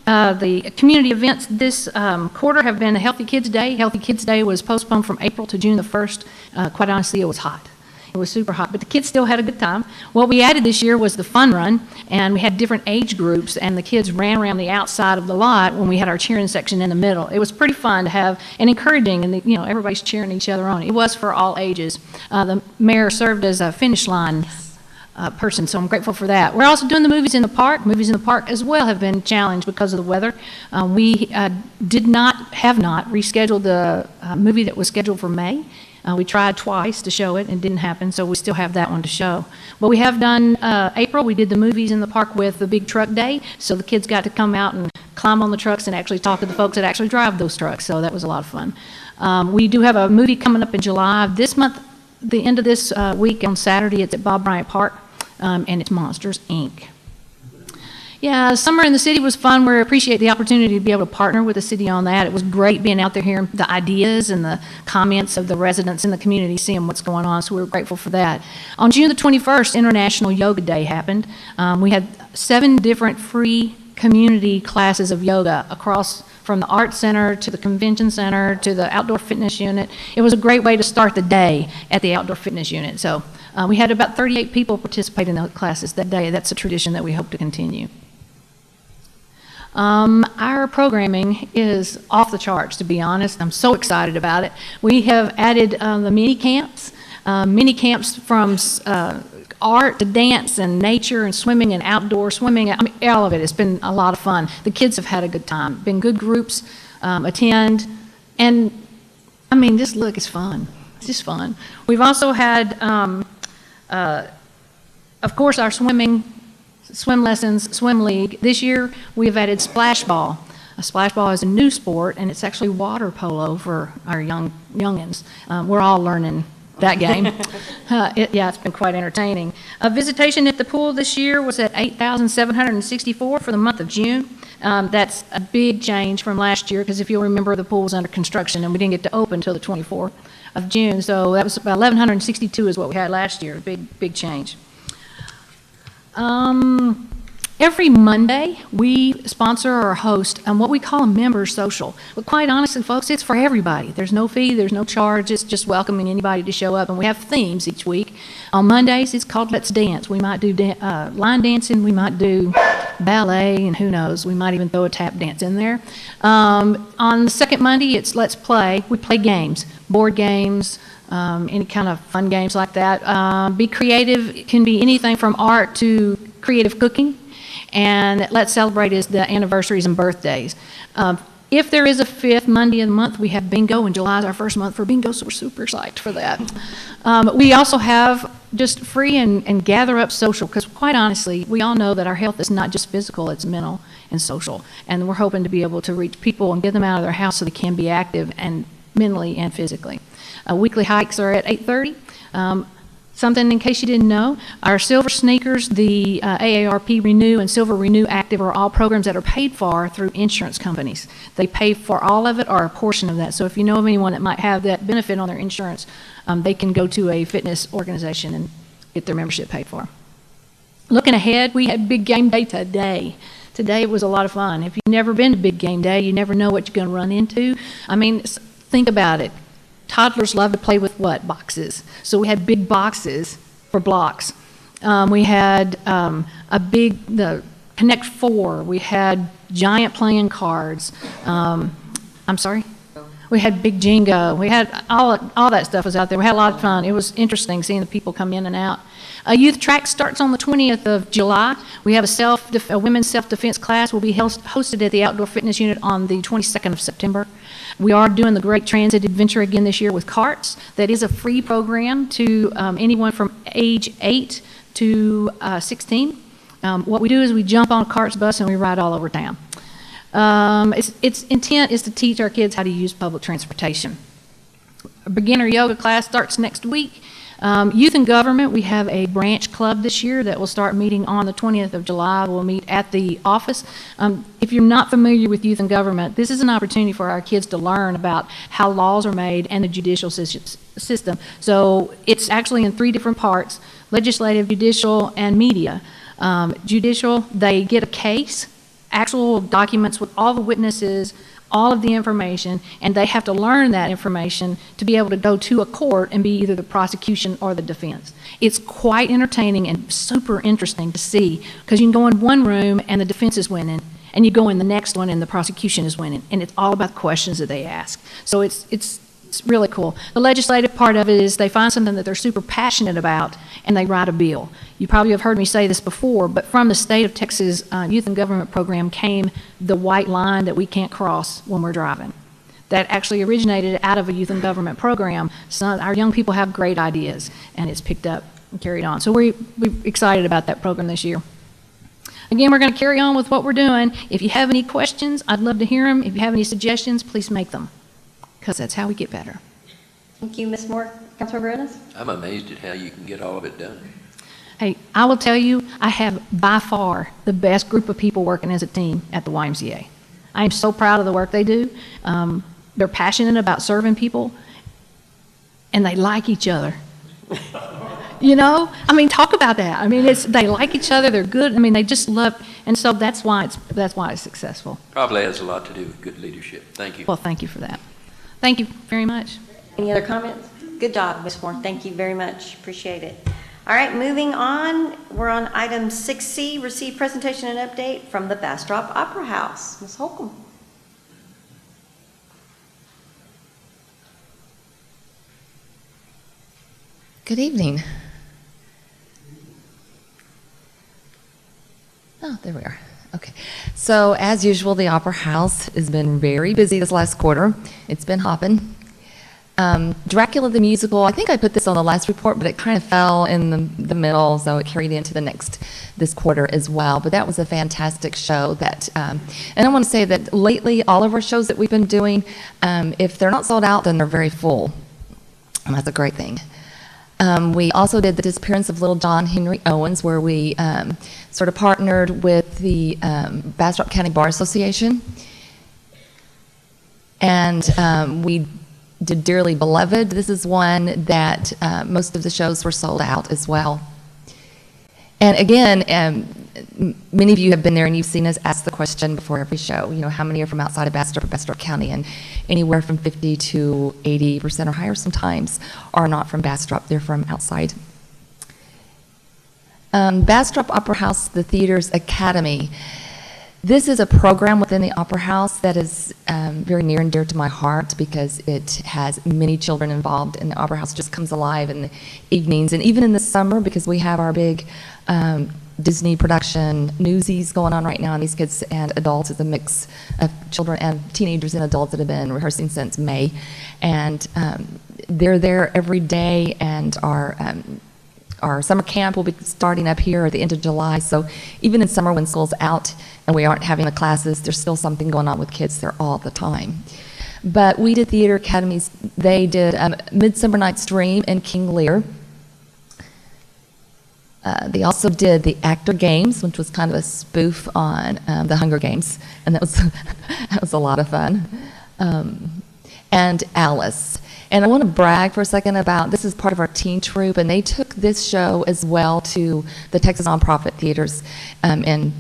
The community events this quarter have been a Healthy Kids Day. Healthy Kids Day was postponed from April to June the 1st. Quite honestly, it was hot. It was super hot, but the kids still had a good time. What we added this year was the fun run, and we had different age groups, and the kids ran around the outside of the lot when we had our cheering section in the middle. It was pretty fun to have, and encouraging, and everybody's cheering each other on. It was for all ages. The mayor served as a finish line person, so I'm grateful for that. We're also doing the movies in the park. Movies in the park as well have been challenged because of the weather. We have not rescheduled the movie that was scheduled for May. We tried twice to show it and it didn't happen, so we still have that one to show. But we have done April. We did the movies in the park with the big truck day, so the kids got to come out and climb on the trucks and actually talk to the folks that actually drive those trucks, so that was a lot of fun. We do have a movie coming up in July. This month, the end of this week on Saturday, it's at Bob Bryant Park, and it's Monsters, Inc. Yeah, summer in the city was fun. We appreciate the opportunity to be able to partner with the city on that. It was great being out there hearing the ideas and the comments of the residents in the community, seeing what's going on, so we were grateful for that. On June the 21st, International Yoga Day happened. We had 7 different free community classes of yoga across from the Art Center to the Convention Center to the Outdoor Fitness Unit. It was a great way to start the day at the Outdoor Fitness Unit. So we had about 38 people participate in those classes that day. That's a tradition that we hope to continue. Our programming is off the charts, to be honest. I'm so excited about it. We have added the mini camps from art to dance and nature and swimming and outdoor swimming. I mean, all of it. It's been a lot of fun. The kids have had a good time. Been good groups attend, and I mean, just look, it's fun. It's just fun. We've also had, of course, our swim lessons, swim league. This year we have added splash ball. A splash ball is a new sport, and it's actually water polo for our youngins. We're all learning that game. It's been quite entertaining. Visitation at the pool this year was at 8,764 for the month of June. That's a big change from last year, because if you'll remember, the pool was under construction and we didn't get to open until the 24th of June. So that was about 1,162 is what we had last year. Big change. Every Monday, we sponsor or host what we call a member social. But quite honestly, folks, it's for everybody. There's no fee, there's no charge. It's just welcoming anybody to show up. And we have themes each week. On Mondays, it's called Let's Dance. We might do line dancing, we might do ballet, and who knows, we might even throw a tap dance in there. On the second Monday, it's Let's Play. We play games, board games, any kind of fun games like that. Be creative. It can be anything from art to creative cooking. And Let's Celebrate is the anniversaries and birthdays. If there is a 5th Monday of the month, we have bingo, and July is our first month for bingo, so we're super psyched for that. We also have just free and gather up social, because quite honestly, we all know that our health is not just physical, it's mental and social. And we're hoping to be able to reach people and get them out of their house so they can be active and mentally and physically. Weekly hikes are at 8:30. Something in case you didn't know, our Silver Sneakers, the AARP Renew and Silver Renew Active are all programs that are paid for through insurance companies. They pay for all of it or a portion of that. So if you know of anyone that might have that benefit on their insurance, they can go to a fitness organization and get their membership paid for. Looking ahead, we had big game day today. Today was a lot of fun. If you've never been to big game day, you never know what you're going to run into. I mean, think about it. Toddlers love to play with what? Boxes. So we had big boxes for blocks. We had the Connect Four. We had giant playing cards. I'm sorry? We had big Jenga. We had all that stuff was out there. We had a lot of fun. It was interesting seeing the people come in and out. Youth track starts on the 20th of July. We have a women's self-defense class will be hosted at the Outdoor Fitness Unit on the 22nd of September. We are doing the Great Transit Adventure again this year with carts. That is a free program to anyone from age 8 to 16. What we do is we jump on a carts bus and we ride all over town. Its intent is to teach our kids how to use public transportation. A beginner yoga class starts next week. Youth and Government, we have a branch club this year that will start meeting on the 20th of July. We'll meet at the office. If you're not familiar with Youth and Government, this is an opportunity for our kids to learn about how laws are made and the judicial system. So it's actually in 3 different parts: legislative, judicial, and media. Judicial, they get a case, actual documents with all the witnesses, all of the information, and they have to learn that information to be able to go to a court and be either the prosecution or the defense. It's quite entertaining and super interesting to see, because you can go in one room and the defense is winning, and you go in the next one and the prosecution is winning, and it's all about the questions that they ask. So it's really cool. The legislative part of it is they find something that they're super passionate about and they write a bill. You probably have heard me say this before, but from the state of Texas Youth and Government program came the white line that we can't cross when we're driving. That actually originated out of a Youth and Government program. So our young people have great ideas, and it's picked up and carried on. So we're excited about that program this year. Again, we're going to carry on with what we're doing. If you have any questions, I'd love to hear them. If you have any suggestions, please make them, because that's how we get better. Thank you, Ms. Moore. Councilmember Ennis? I'm amazed at how you can get all of it done. Hey, I will tell you, I have by far the best group of people working as a team at the YMCA. I am so proud of the work they do. They're passionate about serving people, and they like each other. You know, I mean, talk about that. I mean, they like each other. They're good. I mean, they just love, and so that's why it's successful. Probably has a lot to do with good leadership. Thank you. Well, thank you for that. Thank you very much. Any other comments? Good job, Ms. Moore. Thank you very much. Appreciate it. All right, moving on. We're on item 6C, receive presentation and update from the Bastrop Opera House. Ms. Holcomb. Good evening. Oh, there we are. Okay. So, as usual, the Opera House has been very busy this last quarter. It's been hopping. Dracula the musical, I think I put this on the last report, but it kind of fell in the middle, so it carried into this quarter as well. But that was a fantastic show. And I want to say that lately, all of our shows that we've been doing, if they're not sold out, then they're very full. And that's a great thing. We also did the disappearance of little John Henry Owens, where we sort of partnered with the Bastrop County Bar Association. And we did Dearly Beloved. This is one that most of the shows were sold out as well. And again, many of you have been there and you've seen us ask the question before every show, you know, how many are from outside of Bastrop or Bastrop County? And anywhere from 50 to 80% or higher sometimes are not from Bastrop, they're from outside. Bastrop Opera House, the Theater's Academy. This is a program within the Opera House that is very near and dear to my heart because it has many children involved, and the Opera House just comes alive in the evenings and even in the summer because we have our big Disney production Newsies going on right now, and these kids and adults is a mix of children and teenagers and adults that have been rehearsing since May, and they're there every day, and our summer camp will be starting up here at the end of July, so even in summer when school's out and we aren't having the classes, there's still something going on with kids there all the time. But we did theater academies. They did Midsummer Night's Dream and King Lear. They also did the Actor Games, which was kind of a spoof on the Hunger Games, and that was a lot of fun. And Alice. And I want to brag for a second about, this is part of our teen troupe, and they took this show as well to the Texas Nonprofit Theaters, and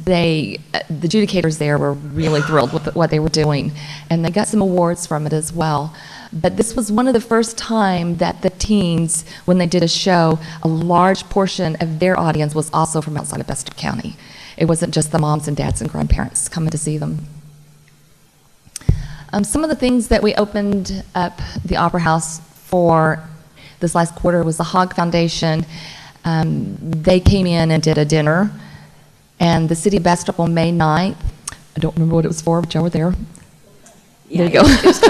the adjudicators there were really thrilled with what they were doing, and they got some awards from it as well. But this was one of the first time that the teens, when they did a show, a large portion of their audience was also from outside of Bastrop County. It wasn't just the moms and dads and grandparents coming to see them. Some of the things that we opened up the Opera House for this last quarter was the Hogg Foundation. They came in and did a dinner, and the city of Bastrop on May 9th, I don't remember what it was for, but y'all were there. Yeah, there you go. It was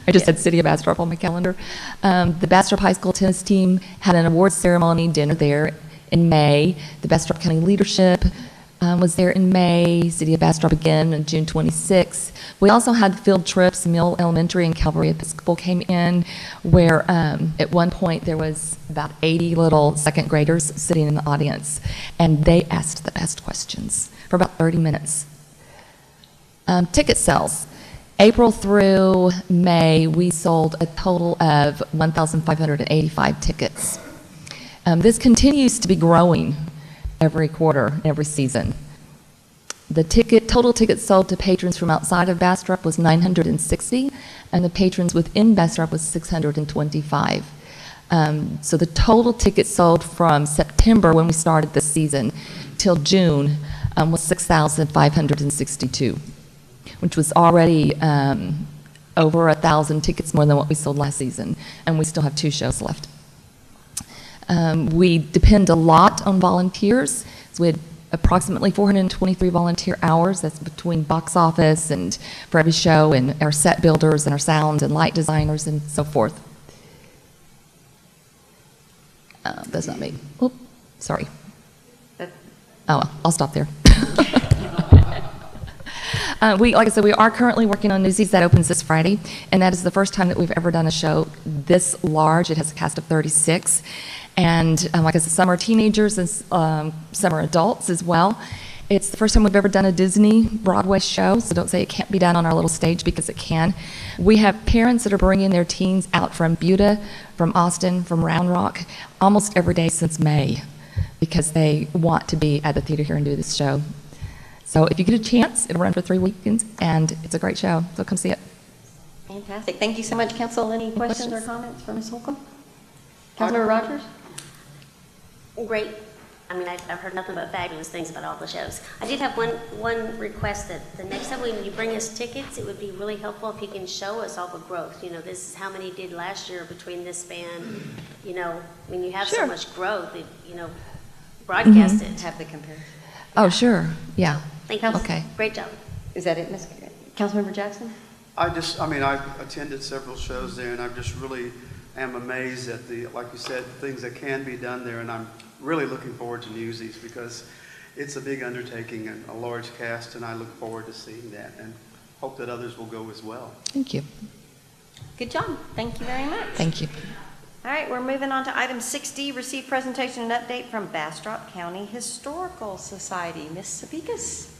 I just said City of Bastrop on my calendar. The Bastrop High School tennis team had an awards ceremony dinner there in May. The Bastrop County leadership was there in May. City of Bastrop again on June 26th. We also had field trips. Mill Elementary and Calvary Episcopal came in, where at one point there was about 80 little second graders sitting in the audience, and they asked the best questions for about 30 minutes. Ticket sales. April through May, we sold a total of 1,585 tickets. This continues to be growing every quarter, every season. The total tickets sold to patrons from outside of Bastrop was 960, and the patrons within Bastrop was 625. So the total tickets sold from September, when we started this season, till June was 6,562, which was already over 1,000 tickets more than what we sold last season, and we still have 2 shows left. We depend a lot on volunteers. So we had approximately 423 volunteer hours. That's between box office and for every show, and our set builders and our sound and light designers and so forth. That's not me. Oop, sorry. Oh, well, I'll stop there. Like I said, we are currently working on Newsies that opens this Friday, and that is the first time that we've ever done a show this large. It has a cast of 36. And like I said, some are teenagers and some are adults as well. It's the first time we've ever done a Disney Broadway show, so don't say it can't be done on our little stage, because it can. We have parents that are bringing their teens out from Buda, from Austin, from Round Rock, almost every day since May, because they want to be at the theater here and do this show. So if you get a chance, it'll run for 3 weekends, and it's a great show, so come see it. Fantastic. Thank you so much, Council. Any questions or comments for Ms. Holcomb? Councilmember Rogers? Great. I mean, I've heard nothing but fabulous things about all the shows. I did have one request, that the next time when you bring us tickets, it would be really helpful if you can show us all the growth. You know, this is how many did last year between this span. You know, when you have so much growth, you know, broadcast it. Have the comparison. Oh, sure. Yeah. Thank you. Okay. Great job. Is that it, Ms. Councilmember Jackson? I've attended several shows there, and I just really am amazed at like you said, things that can be done there, and I'm really looking forward to Newsies, because it's a big undertaking and a large cast, and I look forward to seeing that, and hope that others will go as well. Thank you. Good job. Thank you very much. Thank you. All right, we're moving on to item 6D, receive presentation and update from Bastrop County Historical Society. Ms. Sapikas.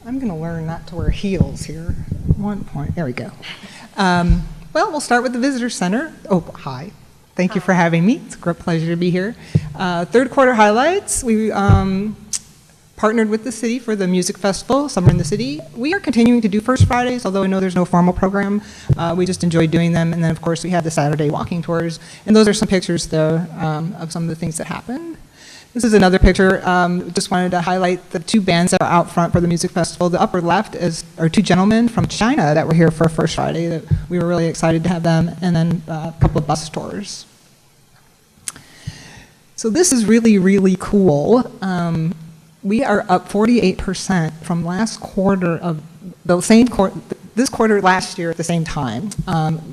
I'm going to learn not to wear heels here. 1 point. There we go. Well, we'll start with the Visitor Center. Oh, hi. Thank you for having me. It's a great pleasure to be here. Third quarter highlights. We partnered with the city for the music festival, Summer in the City. We are continuing to do First Fridays, although I know there's no formal program. We just enjoy doing them. And then, of course, we have the Saturday walking tours. And those are some pictures there of some of the things that happened. This is another picture. Just wanted to highlight the 2 bands that are out front for the music festival. The upper left are 2 gentlemen from China that were here for First Friday. That we were really excited to have them, and then a couple of bus tours. So this is really, really cool. We are up 48% from last quarter of the same quarter. This quarter last year at the same time.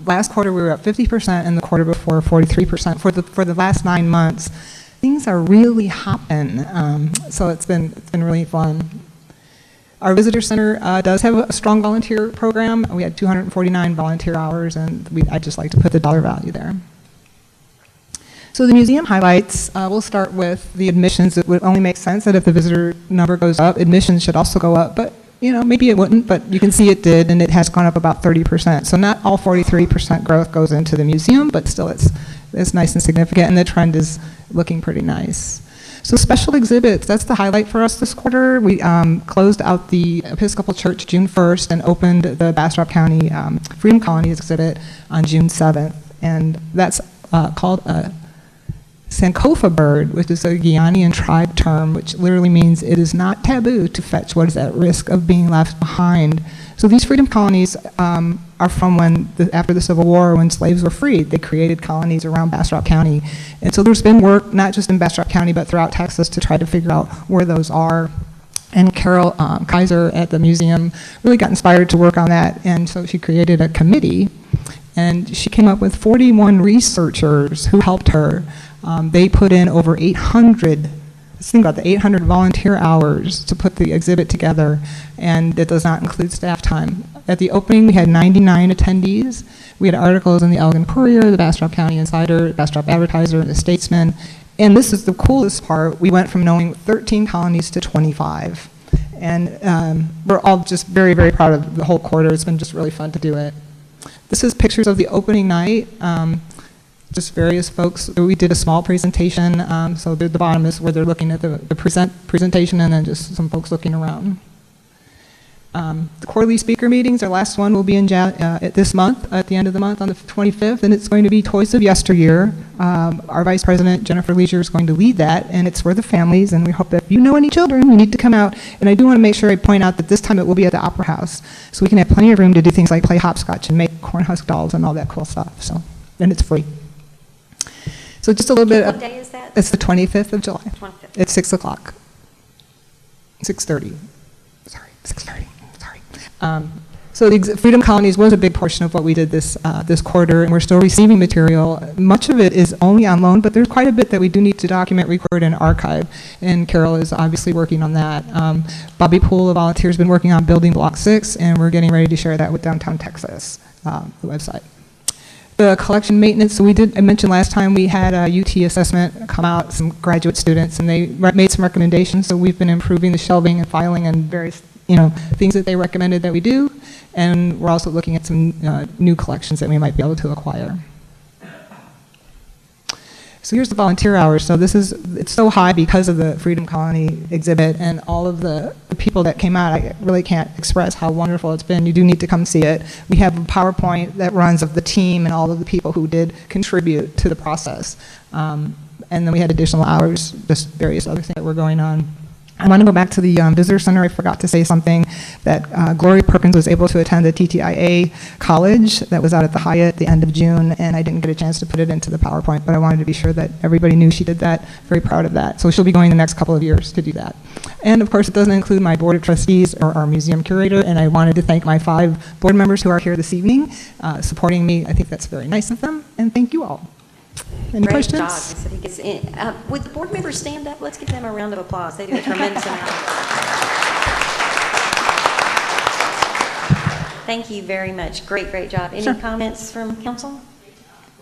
Last quarter we were up 50%, and the quarter before 43%. For the last 9 months. Things are really hopping, so it's been really fun. Our visitor center does have a strong volunteer program. We had 249 volunteer hours, and I'd just like to put the dollar value there. So the museum highlights, we'll start with the admissions. It would only make sense that if the visitor number goes up, admissions should also go up, but maybe it wouldn't, but you can see it did, and it has gone up about 30%. So not all 43% growth goes into the museum, but still it's nice and significant, and the trend is looking pretty nice. So special exhibits, that's the highlight for us this quarter. We closed out the Episcopal Church June 1st and opened the Bastrop County Freedom Colonies exhibit on June 7th. And that's called a Sankofa bird, which is a Guianan tribe term, which literally means it is not taboo to fetch what is at risk of being left behind. So these freedom colonies are from after the Civil War, when slaves were freed. They created colonies around Bastrop County. And so there's been work, not just in Bastrop County, but throughout Texas to try to figure out where those are. And Carol Kaiser at the museum really got inspired to work on that, and so she created a committee, and she came up with 41 researchers who helped her. They put in over 800, let's think about the 800 volunteer hours to put the exhibit together, and it does not include staff time. At the opening, we had 99 attendees. We had articles in the Elgin Courier, the Bastrop County Insider, Bastrop Advertiser, and the Statesman. And this is the coolest part. We went from knowing 13 colonies to 25. And we're all just very, very proud of the whole quarter. It's been just really fun to do it. This is pictures of the opening night. Just various folks. We did a small presentation, so the bottom is where they're looking at the presentation, and then just some folks looking around. The quarterly speaker meetings, our last one will be in this month, at the end of the month on the 25th, and it's going to be Toys of Yesteryear. Our Vice President, Jennifer Leisure, is going to lead that, and it's for the families, and we hope that if you know any children, you need to come out. And I do want to make sure I point out that this time it will be at the Opera House, so we can have plenty of room to do things like play hopscotch and make cornhusk dolls and all that cool stuff. So, and it's free. So just a little bit. What day is that? It's the 25th of July. 25th. It's 6 o'clock. 6:30. Sorry, 6:30. Sorry. So the Freedom Colonies was a big portion of what we did this quarter, and we're still receiving material. Much of it is only on loan, but there's quite a bit that we do need to document, record, and archive, and Carol is obviously working on that. Bobby Poole, a volunteer, has been working on Building Block 6, and we're getting ready to share that with Downtown Texas, the website. The collection maintenance, so I mentioned last time we had a UT assessment come out, some graduate students, and they made some recommendations, so we've been improving the shelving and filing and various things that they recommended that we do, and we're also looking at some new collections that we might be able to acquire. So here's the volunteer hours. So it's so high because of the Freedom Colony exhibit and all of the people that came out. I really can't express how wonderful it's been. You do need to come see it. We have a PowerPoint that runs of the team and all of the people who did contribute to the process. And then we had additional hours, just various other things that were going on. I want to go back to the visitor center. I forgot to say something that Glory Perkins was able to attend the TTIA college that was out at the Hyatt at the end of June, and I didn't get a chance to put it into the PowerPoint, but I wanted to be sure that everybody knew she did that. Very proud of that. So she'll be going the next couple of years to do that. And of course, it doesn't include my board of trustees or our museum curator, and I wanted to thank my 5 board members who are here this evening supporting me. I think that's very nice of them, and thank you all. Any Great questions? job. Would the board members stand up? Let's give them a round of applause. They do a tremendous amount. Thank you very much. Great, great job. Any comments from council?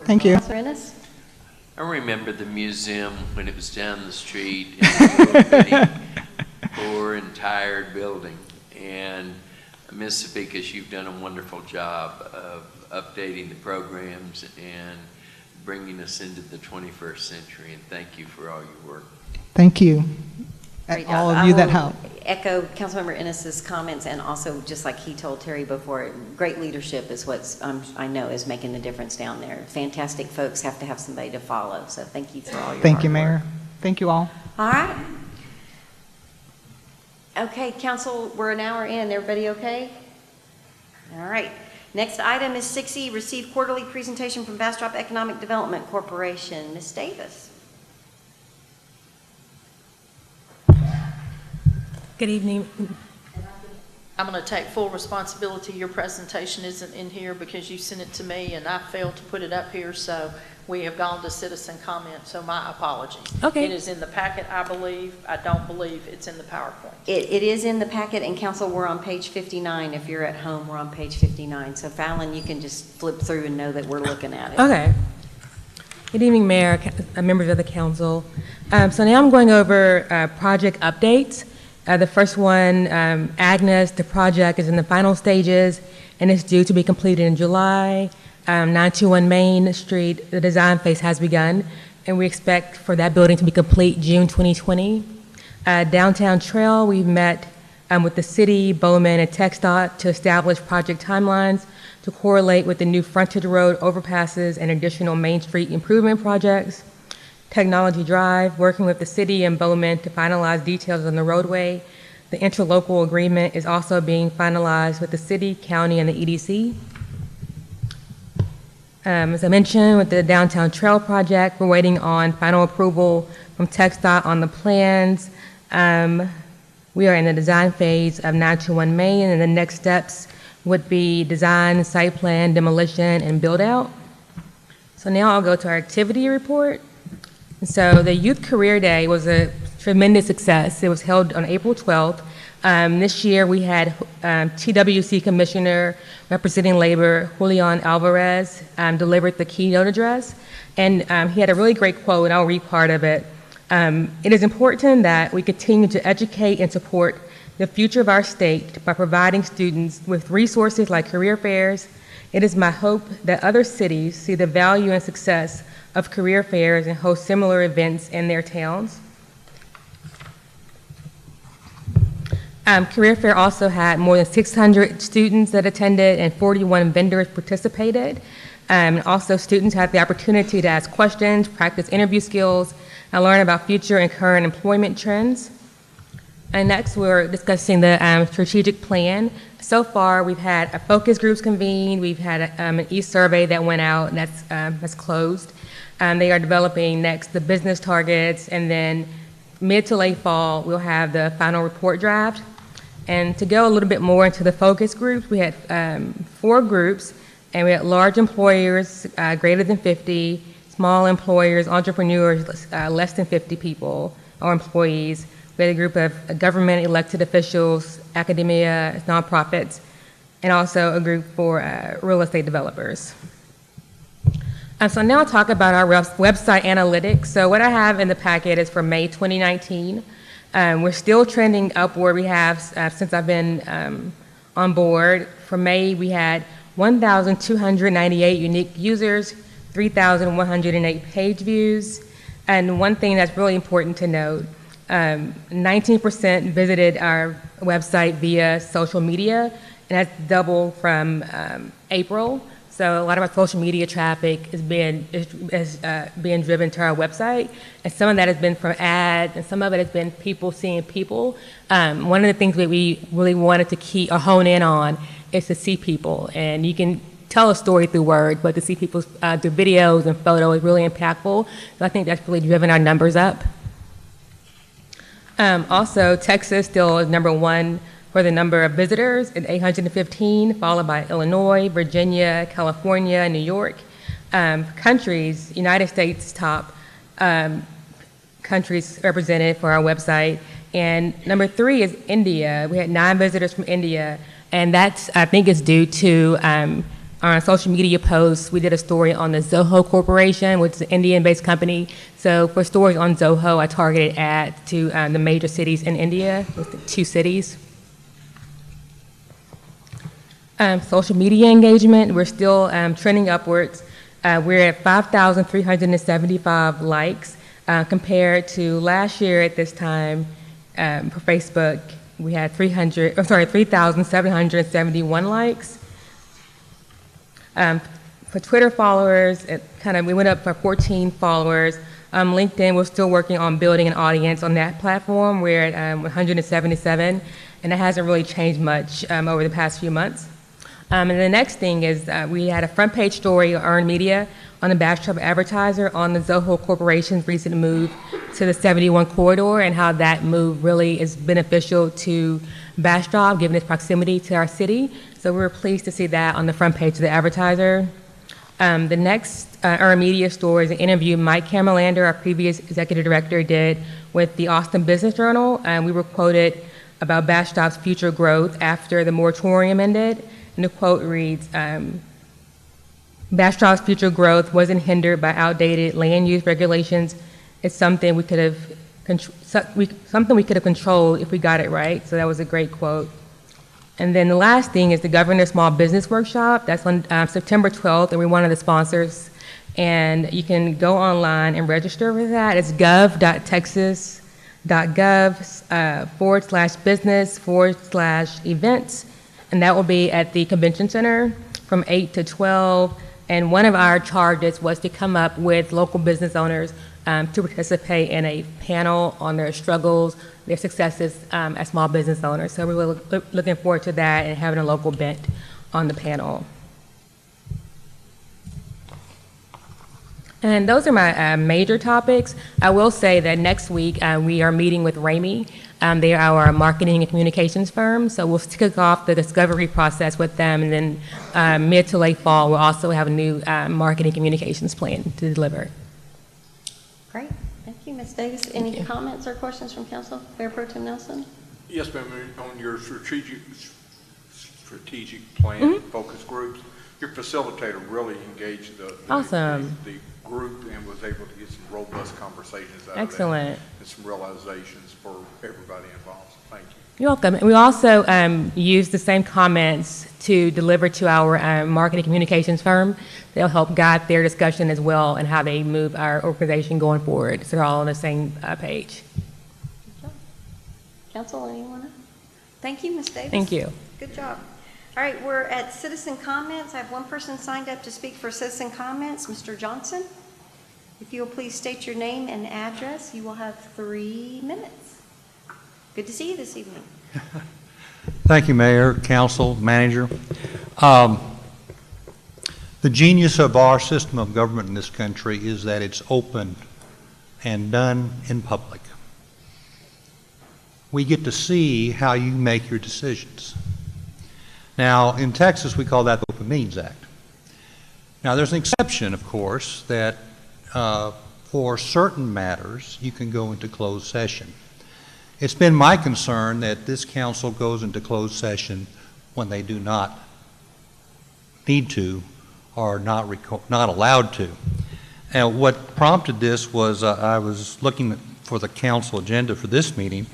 Thank you. Councilor Ennis? I remember the museum when it was down the street in a little poor and tired building. And Ms. Sabikas, you've done a wonderful job of updating the programs and bringing us into the 21st century, and thank you for all your work. Thank you. Great All job. of you I that will help. Echo Councilmember Ennis's comments, and also just like he told Terry before, great leadership is what's I know is making the difference down there. Fantastic folks have to have somebody to follow, so thank you for all your Thank you, hard Mayor. work. Thank you all. All right. Okay, council, we're an hour in. Everybody okay? All right. Next item is 6E, receive quarterly presentation from Bastrop Economic Development Corporation. Ms. Davis. Good evening. I'm going to take full responsibility. Your presentation isn't in here because you sent it to me and I failed to put it up here, so we have gone to citizen comment, so my apologies. Okay. It is in the packet, I believe. I don't believe it's in the PowerPoint. It is in the packet, and council, we're on page 59. If you're at home, we're on page 59. So Fallon, you can just flip through and know that we're looking at it. Okay. Good evening, Mayor, members of the council. So now I'm going over project updates. The first one, Agnes, the project is in the final stages and is due to be completed in July. 921 Main Street, the design phase has begun, and we expect for that building to be complete June 2020. Downtown Trail, we've met with the city, Bowman, and TxDOT to establish project timelines to correlate with the new frontage road overpasses and additional Main Street improvement projects. Technology Drive, working with the city and Bowman to finalize details on the roadway. The interlocal agreement is also being finalized with the city, county, and the EDC. As I mentioned, with the Downtown Trail project, we're waiting on final approval from TxDOT on the plans. We are in the design phase of 921 Main, and the next steps would be design, site plan, demolition, and build out. So now I'll go to our activity report. So the Youth Career Day was a tremendous success. It was held on April 12th. This year we had TWC Commissioner representing labor, Julian Alvarez, delivered the keynote address. And he had a really great quote, and I'll read part of it. It is important that we continue to educate and support the future of our state by providing students with resources like career fairs. It is my hope that other cities see the value and success of career fairs and host similar events in their towns. Career Fair also had more than 600 students that attended and 41 vendors participated. Also, students had the opportunity to ask questions, practice interview skills, and learn about future and current employment trends. And next, we're discussing the strategic plan. So far, we've had focus groups convened. We've had an e-survey that went out, and that's closed. They are developing next the business targets, and then mid to late fall, we'll have the final report draft. And to go a little bit more into the focus groups, we had 4 groups, and we had large employers, greater than 50, small employers, entrepreneurs, less than 50 people or employees. We had a group of government elected officials, academia, nonprofits, and also a group for real estate developers. So now I'll talk about our website analytics. So what I have in the packet is for May 2019. We're still trending upward. We have, since I've been on board, for May we had 1,298 unique users, 3,108 page views. And one thing that's really important to note, 19% visited our website via social media, and that's double from April. So a lot of our social media traffic is being driven to our website, and some of that has been from ads, and some of it has been people seeing people. One of the things that we really wanted to keep or hone in on is to see people, and you can tell a story through words, but to see people through videos and photos is really impactful. So I think that's really driven our numbers up. Also, Texas still is #1 for the number of visitors at 815, followed by Illinois, Virginia, California, New York. Countries, United States top countries represented for our website. And #3 is India. We had 9 visitors from India, and that's, I think, is due to our social media posts. We did a story on the Zoho Corporation, which is an Indian-based company. So for stories on Zoho, I targeted ads to the major cities in India, with the 2 cities. Social media engagement, we're still trending upwards. We're at 5,375 likes compared to last year at this time for Facebook. We had 3,771 likes. For Twitter followers, we went up for 14 followers. LinkedIn, we're still working on building an audience on that platform. We're at 177, and it hasn't really changed much over the past few months. And the next thing is we had a front page story on Earned Media on the Bastrop Advertiser on the Zoho Corporation's recent move to the 71 corridor and how that move really is beneficial to Bastrop, given its proximity to our city. So we were pleased to see that on the front page of the Advertiser. The next Earned Media story is an interview Mike Camelander, our previous executive director, did with the Austin Business Journal. We were quoted about Bastrop's future growth after the moratorium ended. And the quote reads, Bastrop's future growth wasn't hindered by outdated land use regulations. It's something we could something we could have controlled if we got it right. So that was a great quote. And then the last thing is the Governor Small Business Workshop. That's on September 12th, and we're one of the sponsors. And you can go online and register for that. It's gov.texas.gov/business/events. And that will be at the Convention Center from 8 to 12. And one of our charges was to come up with local business owners to participate in a panel on their struggles, their successes as small business owners. So we're looking forward to that and having a local bent on the panel. And those are my major topics. I will say that next week we are meeting with Ramey. They are our marketing and communications firm, so we'll kick off the discovery process with them, and then mid to late fall we'll also have a new marketing communications plan to deliver. Great. Thank you, Ms. Davis. Any comments or questions from Council? Mayor Pro Tem Nelson? Yes, ma'am. On your strategic plan focus groups, your facilitator really engaged the group and was able to get some robust conversations out of that and some realizations for everybody involved. So thank you. You're welcome. We also use the same comments to deliver to our marketing communications firm. They'll help guide their discussion as well and how they move our organization going forward. So they're all on the same page. Good job. Council, anyone? Thank you, Ms. Davis. Thank you. Good job. All right, we're at citizen comments. I have one person signed up to speak for citizen comments, Mr. Johnson. If you'll please state your name and address, you will have 3 minutes. Good to see you this evening. Thank you, Mayor, Council, Manager. The genius of our system of government in this country is that it's open and done in public. We get to see how you make your decisions. Now, in Texas, we call that the Open Meetings Act. Now, there's an exception, of course, that for certain matters, you can go into closed session. It's been my concern that this council goes into closed session when they do not need to or not allowed to. And what prompted this was I was looking for the council agenda for this meeting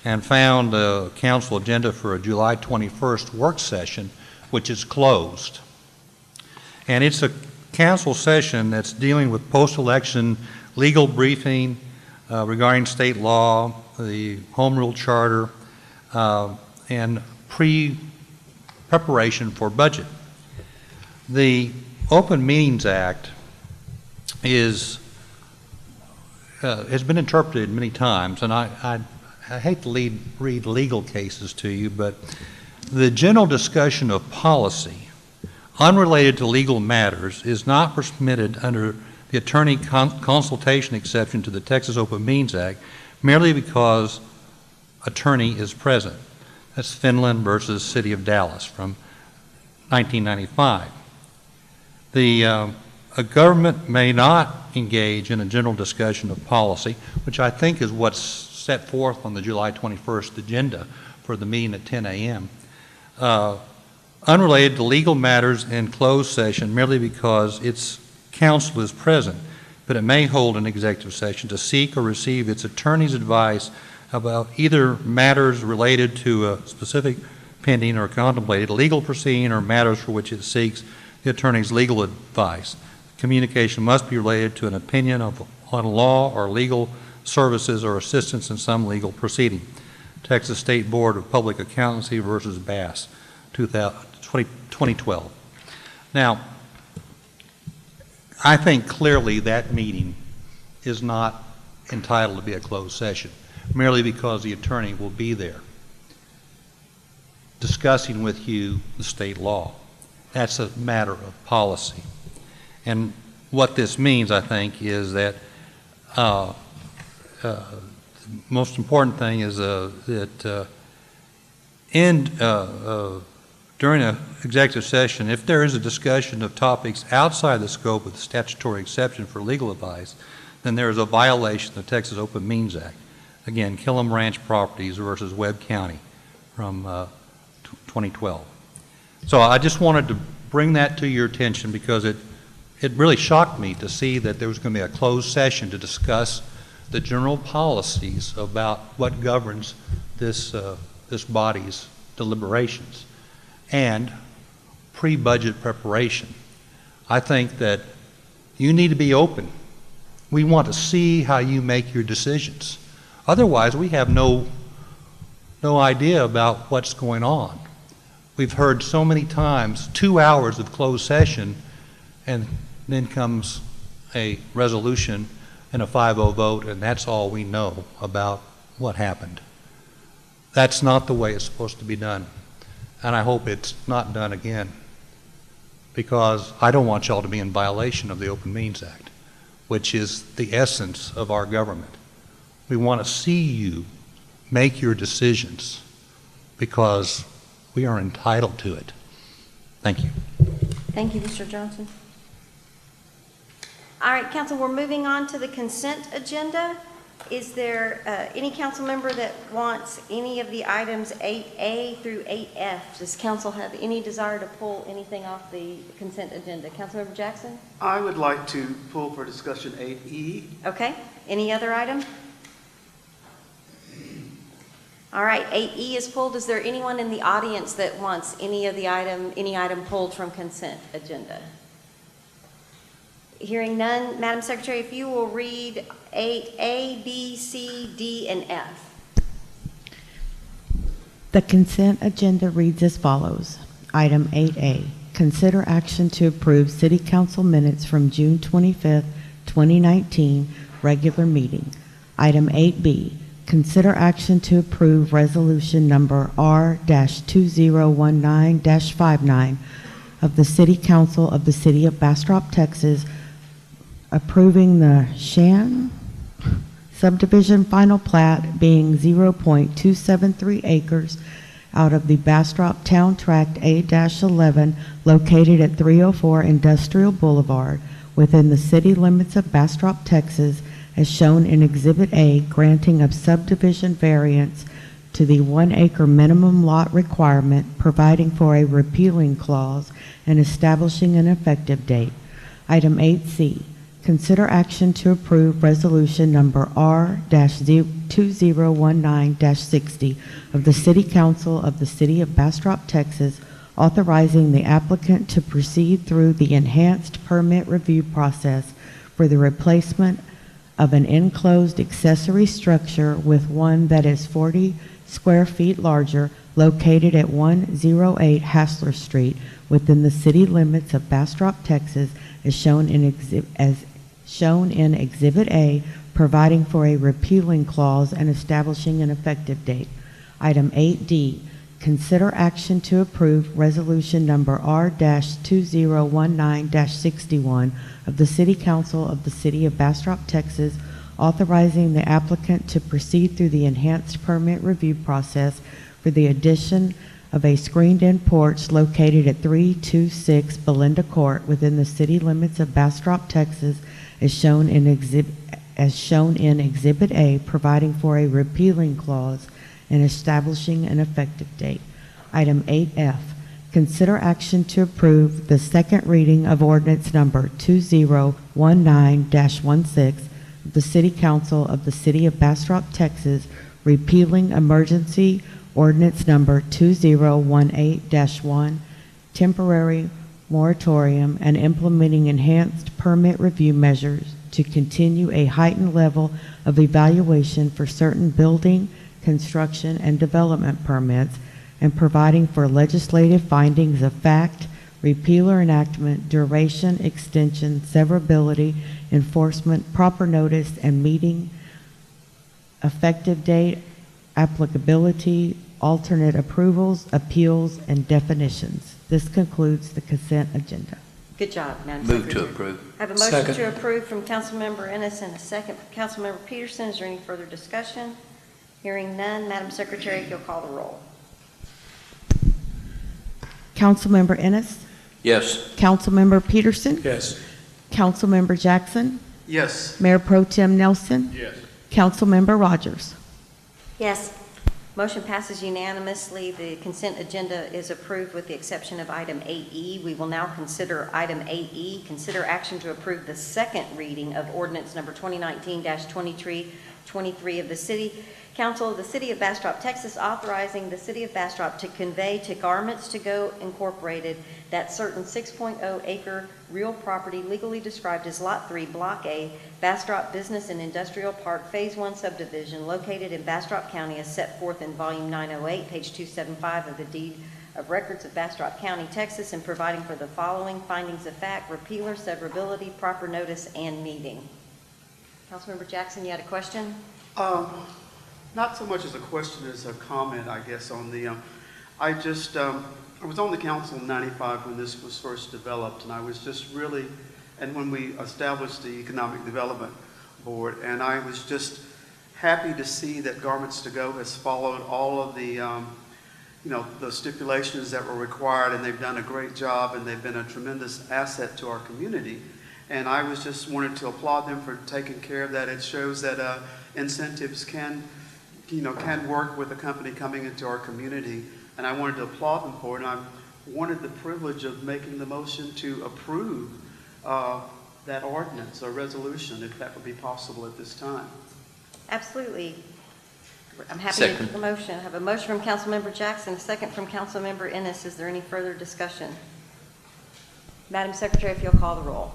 and found a council agenda for a July 21st work session, which is closed. And it's a council session that's dealing with post-election legal briefing regarding state law, the Home Rule Charter, and preparation for budget. The Open Meetings Act has been interpreted many times, and I hate to read legal cases to you, but the general discussion of policy unrelated to legal matters is not permitted under the attorney consultation exception to the Texas Open Meetings Act merely because attorney is present. That's Finland versus City of Dallas from 1995. A government may not engage in a general discussion of policy, which I think is what's set forth on the July 21st agenda for the meeting at 10 a.m. Unrelated to legal matters in closed session merely because its counsel is present, but it may hold an executive session to seek or receive its attorney's advice about either matters related to a specific pending or contemplated legal proceeding or matters for which it seeks the attorney's legal advice. Communication must be related to an opinion on law or legal services or assistance in some legal proceeding. Texas State Board of Public Accountancy versus Bass, 2012. Now, I think clearly that meeting is not entitled to be a closed session, merely because the attorney will be there discussing with you the state law. That's a matter of policy. And what this means, I think, is that the most important thing is that during an executive session, if there is a discussion of topics outside the scope of the statutory exception for legal advice, then there is a violation of the Texas Open Meetings Act. Again, Killam Ranch Properties versus Webb County from 2012. So I just wanted to bring that to your attention because it really shocked me to see that there was going to be a closed session to discuss the general policies about what governs this body's deliberations, and pre-budget preparation. I think that you need to be open. We want to see how you make your decisions. Otherwise, we have no idea about what's going on. We've heard so many times 2 hours of closed session, and then comes a resolution and a 5-0 vote, and that's all we know about what happened. That's not the way it's supposed to be done, and I hope it's not done again, because I don't want y'all to be in violation of the Open Meetings Act, which is the essence of our government. We want to see you make your decisions because we are entitled to it. Thank you. Thank you, Mr. Johnson. All right, council, we're moving on to the consent agenda. Is there any council member that wants any of the items 8A through 8F? Does council have any desire to pull anything off the consent agenda? Councilmember Jackson? I would like to pull for discussion 8E. Okay. Any other item? All right, 8E is pulled. Is there anyone in the audience that wants any item pulled from consent agenda? Hearing none, Madam Secretary, if you will read 8A, B, C, D, and F. The consent agenda reads as follows. Item 8A, consider action to approve City Council minutes from June 25th, 2019, regular meeting. Item 8B, consider action to approve resolution number R-2019-59 of the City Council of the City of Bastrop, Texas, approving the Shan subdivision final plat being 0.273 acres out of the Bastrop Town Tract A-11 located at 304 Industrial Boulevard within the city limits of Bastrop, Texas, as shown in Exhibit A, granting of subdivision variance to the 1 acre minimum lot requirement, providing for a repealing clause, and establishing an effective date. Item 8C, consider action to approve resolution number R-2019-60 of the City Council of the City of Bastrop, Texas, authorizing the applicant to proceed through the enhanced permit review process for the replacement of an enclosed accessory structure with one that is 40 square feet larger, located at 108 Hassler Street within the city limits of Bastrop, Texas, as shown in Exhibit A, providing for a repealing clause and establishing an effective date. Item 8D, consider action to approve resolution number R-2019-61 of the City Council of the City of Bastrop, Texas, authorizing the applicant to proceed through the enhanced permit review process for the addition of a screened-in porch located at 326 Belinda Court within the city limits of Bastrop, Texas, as shown in Exhibit A, providing for a repealing clause and establishing an effective date. Item 8F, consider action to approve the second reading of ordinance number 2019-16 of the City Council of the City of Bastrop, Texas, repealing emergency ordinance number 2018-1, temporary moratorium, and implementing enhanced permit review measures to continue a heightened level of evaluation for certain building, construction, and development permits, and providing for legislative findings of fact, repeal or enactment, duration, extension, severability, enforcement, proper notice, and meeting, effective date, applicability, alternate approvals, appeals, and definitions. This concludes the consent agenda. Good job, Madam Move Secretary. to approve. I have a motion Second. to approve from Councilmember Ennis and a second from Councilmember Peterson. Is there any further discussion? Hearing none, Madam Secretary, if you'll call the roll. Councilmember Ennis? Yes. Councilmember Peterson? Yes. Councilmember Jackson? Yes. Mayor Pro Tem Nelson? Yes. Councilmember Rogers? Yes. Motion passes unanimously. The consent agenda is approved with the exception of item 8E. We will now consider item 8E, consider action to approve the second reading of ordinance number 2019-2323 of the City Council of the City of Bastrop, Texas, authorizing the City of Bastrop to convey to Garments to Go Incorporated that certain 6.0 acre real property legally described as Lot 3, Block A, Bastrop Business and Industrial Park, Phase 1 subdivision located in Bastrop County as set forth in Volume 908, page 275 of the Deed of Records of Bastrop County, Texas, and providing for the following findings of fact: repealer, severability, proper notice, and meeting. Councilmember Jackson, you had a question? Not so much as a question as a comment, I guess, on the, I was on the council in 95 when this was first developed, and I was just really, and when we established the Economic Development Board, and I was just happy to see that Garments to Go has followed all of the, the stipulations that were required, and they've done a great job, and they've been a tremendous asset to our community. And I was just wanted to applaud them for taking care of that. It shows that incentives can work with a company coming into our community, and I wanted to applaud them for it. And I wanted the privilege of making the motion to approve that ordinance or resolution, if that would be possible at this time. Absolutely. I'm happy to make the motion. I have a motion from Councilmember Jackson, a second from Councilmember Ennis. Is there any further discussion? Madam Secretary, if you'll call the roll.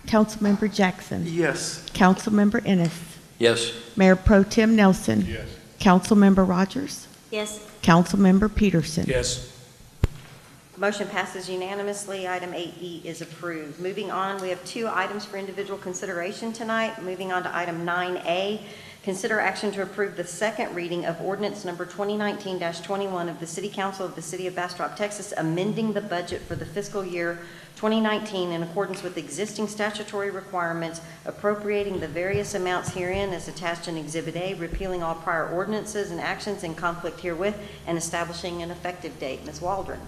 Councilmember Jackson. Yes. Councilmember Ennis. Yes. Mayor Pro Tem Nelson. Yes. Councilmember Rogers. Yes. Councilmember Peterson. Yes. Motion passes unanimously. Item 8E is approved. Moving on, we have 2 items for individual consideration tonight. Moving on to item 9A, consider action to approve the second reading of ordinance number 2019-21 of the City Council of the City of Bastrop, Texas, amending the budget for the fiscal year 2019 in accordance with existing statutory requirements, appropriating the various amounts herein as attached in Exhibit A, repealing all prior ordinances and actions in conflict herewith, and establishing an effective date. Ms. Waldron.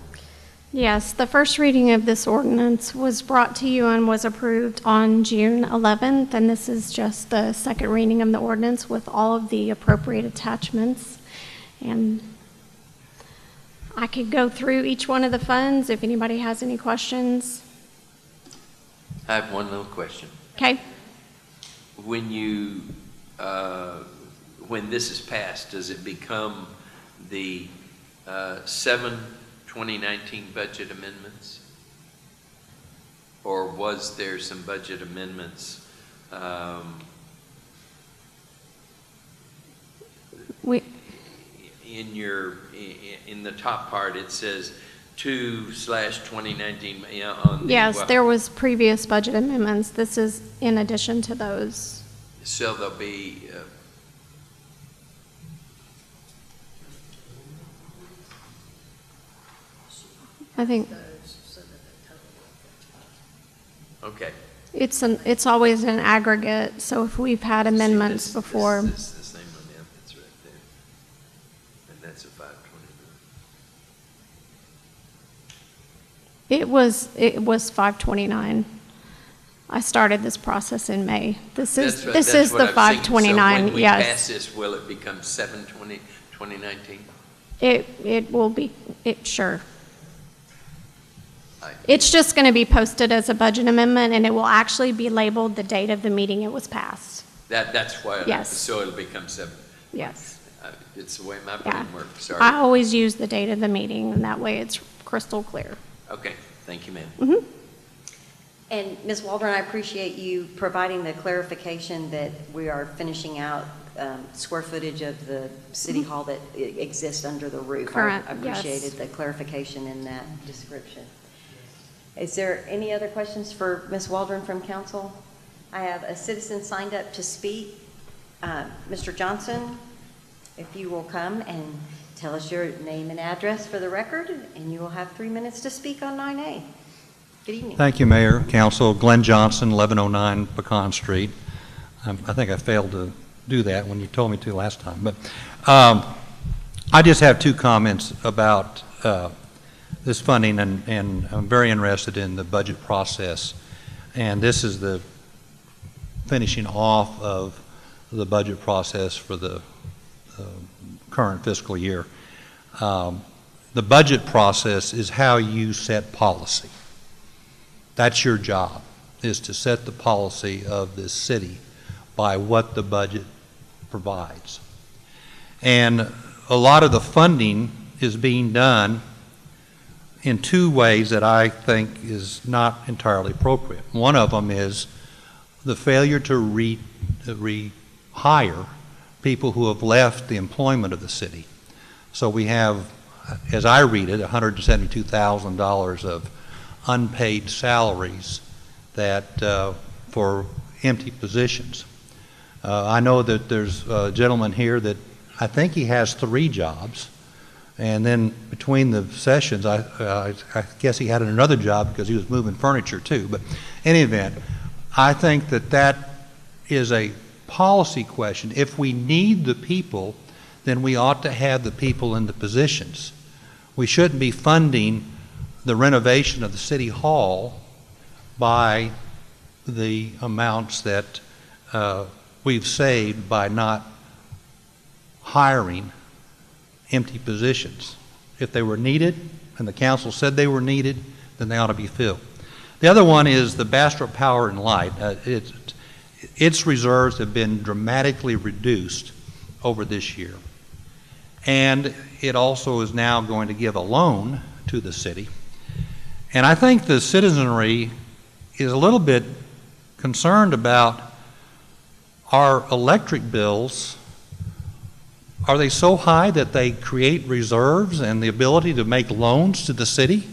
Yes, the first reading of this ordinance was brought to you and was approved on June 11th, and this is just the second reading of the ordinance with all of the appropriate attachments. And I could go through each one of the funds if anybody has any questions. I have one little question. Okay. When you, when this is passed, does it become the 7 2019 budget amendments? Or was there some budget amendments? In the top part, it says 2/2019. Yes, there was previous budget amendments. This is in addition to those. So there'll be I think okay. It's always an aggregate. So if we've had amendments before. This is the same amount that's right there, and that's a 529. It was 529. I started this process in May. This is the 529. So when we yes. pass this, will it become 7/20/2019? It will be. Sure. It's just going to be posted as a budget amendment, and it will actually be labeled the date of the meeting it was passed. That's why. Yes. So it'll become 7. Yes. It's the way my brain works. Sorry. I always use the date of the meeting, and that way it's crystal clear. Okay. Thank you, ma'am. Mm-hmm. And Ms. Waldron, I appreciate you providing the clarification that we are finishing out square footage of the city hall that exists under the roof. Correct. I appreciated the clarification in that description. Is there any other questions for Ms. Waldron from council? I have a citizen signed up to speak. Mr. Johnson, if you will come and tell us your name and address for the record, and you will have 3 minutes to speak on 9A. Good evening. Thank you, Mayor, Council. Glenn Johnson, 1109 Pecan Street. I think I failed to do that when you told me to last time. But I just have 2 comments about this funding, and I'm very interested in the budget process. And this is the finishing off of the budget process for the current fiscal year. The budget process is how you set policy. That's your job, is to set the policy of this city by what the budget provides. And a lot of the funding is being done in two ways that I think is not entirely appropriate. One of them is the failure to rehire people who have left the employment of the city. So we have, as I read it, $172,000 of unpaid salaries that for empty positions. I know that there's a gentleman here that I think he has 3 jobs, and then between the sessions, I guess he had another job because he was moving furniture too. But in any event, I think that that is a policy question. If we need the people, then we ought to have the people in the positions. We shouldn't be funding the renovation of the city hall by the amounts that we've saved by not hiring empty positions. If they were needed, and the council said they were needed, then they ought to be filled. The other one is the Bastrop Power and Light. Its reserves have been dramatically reduced over this year. And it also is now going to give a loan to the city. And I think the citizenry is a little bit concerned about our electric bills. Are they so high that they create reserves and the ability to make loans to the city?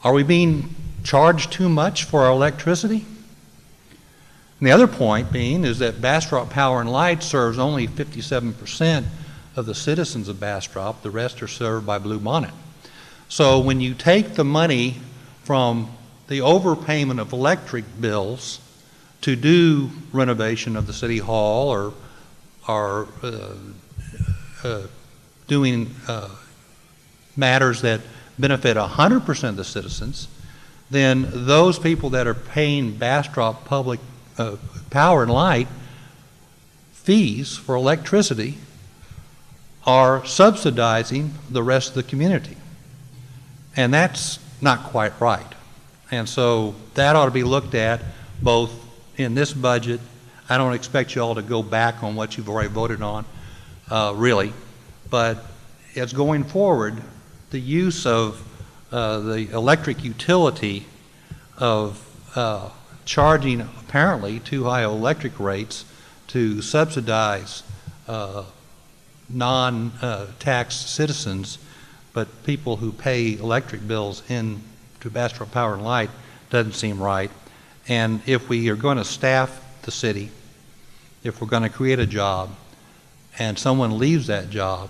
Are we being charged too much for our electricity? And the other point being is that Bastrop Power and Light serves only 57% of the citizens of Bastrop. The rest are served by Blue Bonnet. So when you take the money from the overpayment of electric bills to do renovation of the city hall or doing matters that benefit 100% of the citizens, then those people that are paying Bastrop Public Power and Light fees for electricity are subsidizing the rest of the community. And that's not quite right. And so that ought to be looked at both in this budget. I don't expect you all to go back on what you've already voted on, really. But as going forward, the use of the electric utility of charging apparently too high electric rates to subsidize non-taxed citizens, but people who pay electric bills in to Bastrop Power and Light doesn't seem right. And if we are going to staff the city, if we're going to create a job, and someone leaves that job,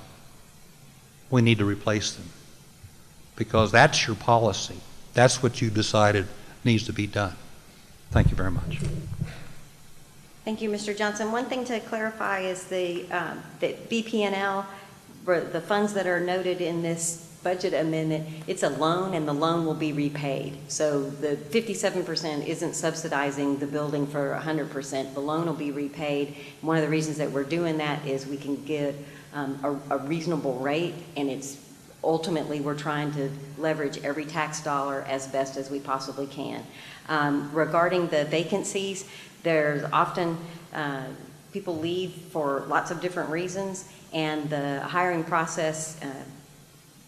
we need to replace them. Because that's your policy. That's what you decided needs to be done. Thank you very much. Thank you, Mr. Johnson. One thing to clarify is the BPNL, the funds that are noted in this budget amendment, it's a loan and the loan will be repaid. So the 57% isn't subsidizing the building for 100%. The loan will be repaid. One of the reasons that we're doing that is we can get a reasonable rate, and it's ultimately we're trying to leverage every tax dollar as best as we possibly can. Regarding the vacancies, there's often people leave for lots of different reasons, and the hiring process,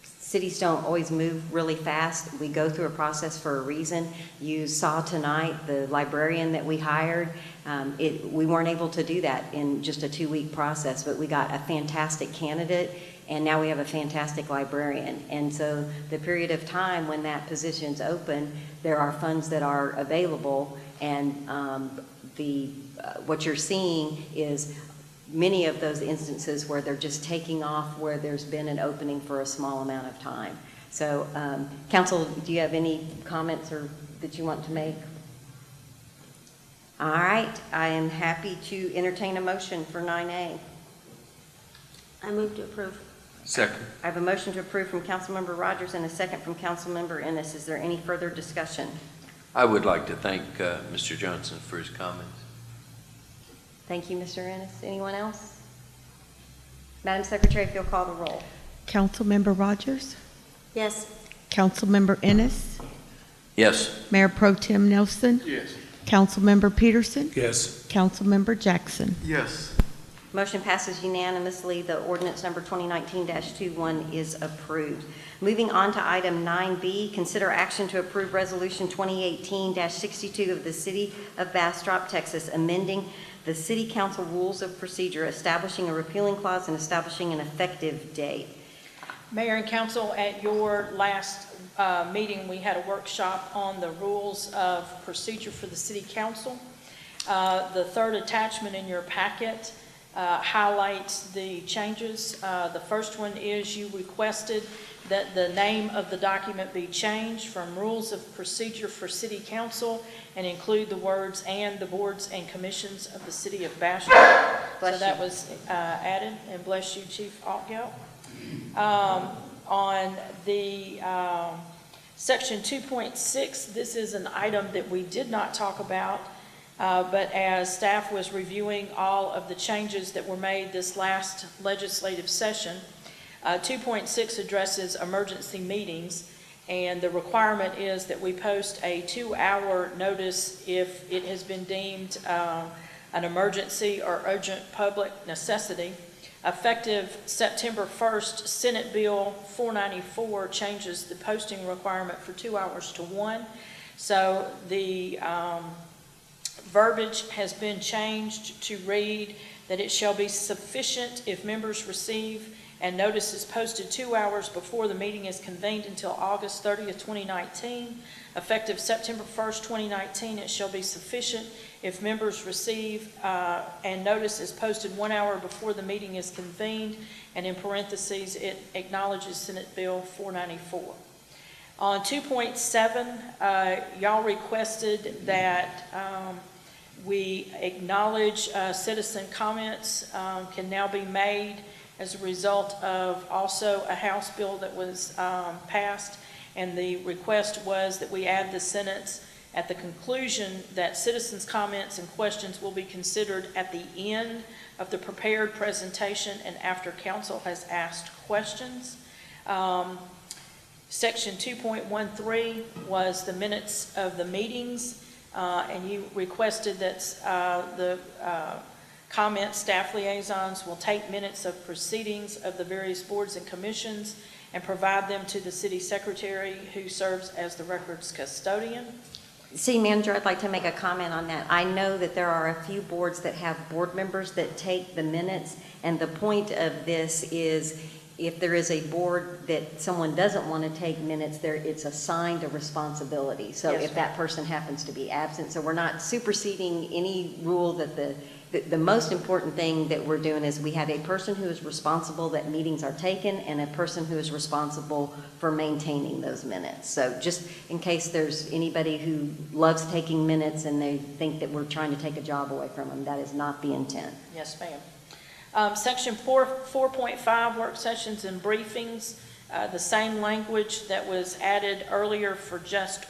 cities don't always move really fast. We go through a process for a reason. You saw tonight the librarian that we hired. We weren't able to do that in just a 2-week process, but we got a fantastic candidate, and now we have a fantastic librarian. And so the period of time when that position's open, there are funds that are available, and what you're seeing is many of those instances where they're just taking off where there's been an opening for a small amount of time. So, Council, do you have any comments or that you want to make? All right, I am happy to entertain a motion for 9A. I move to approve. Second. I have a motion to approve from Councilmember Rogers and a second from Councilmember Ennis. Is there any further discussion? I would like to thank Mr. Johnson for his comments. Thank you, Mr. Ennis. Anyone else? Madam Secretary, if you'll call the roll. Councilmember Rogers? Yes. Councilmember Ennis? Yes. Mayor Pro Tem Nelson? Yes. Councilmember Peterson? Yes. Councilmember Jackson? Yes. Motion passes unanimously. The ordinance number 2019-21 is approved. Moving on to item 9B, consider action to approve resolution 2018-62 of the City of Bastrop, Texas, amending the City Council Rules of Procedure, establishing a repealing clause and establishing an effective date. Mayor and council, at your last meeting, we had a workshop on the rules of procedure for the city council. The third attachment in your packet highlights the changes. The first one is you requested that the name of the document be changed from Rules of Procedure for City Council and include the words "and the boards and commissions of the City of Bastrop." So that was added, and bless you, Chief Altgeld. On the section 2.6, this is an item that we did not talk about, but as staff was reviewing all of the changes that were made this last legislative session, 2.6 addresses emergency meetings, and the requirement is that we post a 2-hour notice if it has been deemed an emergency or urgent public necessity. Effective September 1st, Senate Bill 494 changes the posting requirement for 2 hours to 1. So the verbiage has been changed to read that it shall be sufficient if members receive and notice is posted 2 hours before the meeting is convened until August 30th, 2019. Effective September 1st, 2019, it shall be sufficient if members receive and notice is posted 1 hour before the meeting is convened, and in parentheses, it acknowledges Senate Bill 494. On 2.7, y'all requested that we acknowledge citizen comments can now be made as a result of also a House bill that was passed, and the request was that we add the sentence at the conclusion that citizens' comments and questions will be considered at the end of the prepared presentation and after council has asked questions. Section 2.13 was the minutes of the meetings, and you requested that the comment staff liaisons will take minutes of proceedings of the various boards and commissions and provide them to the city secretary, who serves as the records custodian. City Manager, I'd like to make a comment on that. I know that there are a few boards that have board members that take the minutes, and the point of this is if there is a board that someone doesn't want to take minutes, it's assigned a responsibility. So Yes, if that person happens to be absent, so we're not superseding any rule that the most important thing that we're doing is we have a person who is responsible that meetings are taken and a person who is responsible for maintaining those minutes. So just in case there's anybody who loves taking minutes and they think that we're trying to take a job away from them, that is not the intent. Yes, ma'am. Section 4.5, work sessions and briefings, the same language that was added earlier for just